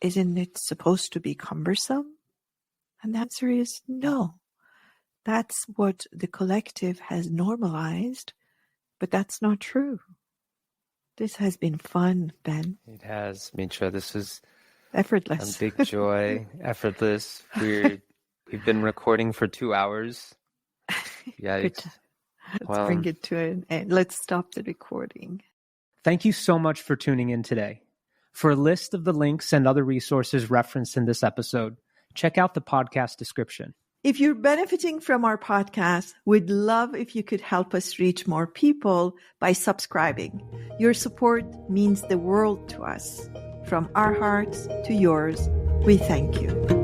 Isn't it supposed to be cumbersome? And the answer is no. That's what the collective has normalized, but that's not true. This has been fun, Ben. It has, Mitra. This is effortless. A big joy. Effortless. We've been recording for 2 hours. Yeah. Let's bring it to an end. Let's stop the recording. Thank you so much for tuning in today. For a list of the links and other resources referenced in this episode, check out the podcast description. If you're benefiting from our podcast, we'd love if you could help us reach more people by subscribing. Your support means the world to us. From our hearts to yours, we thank you.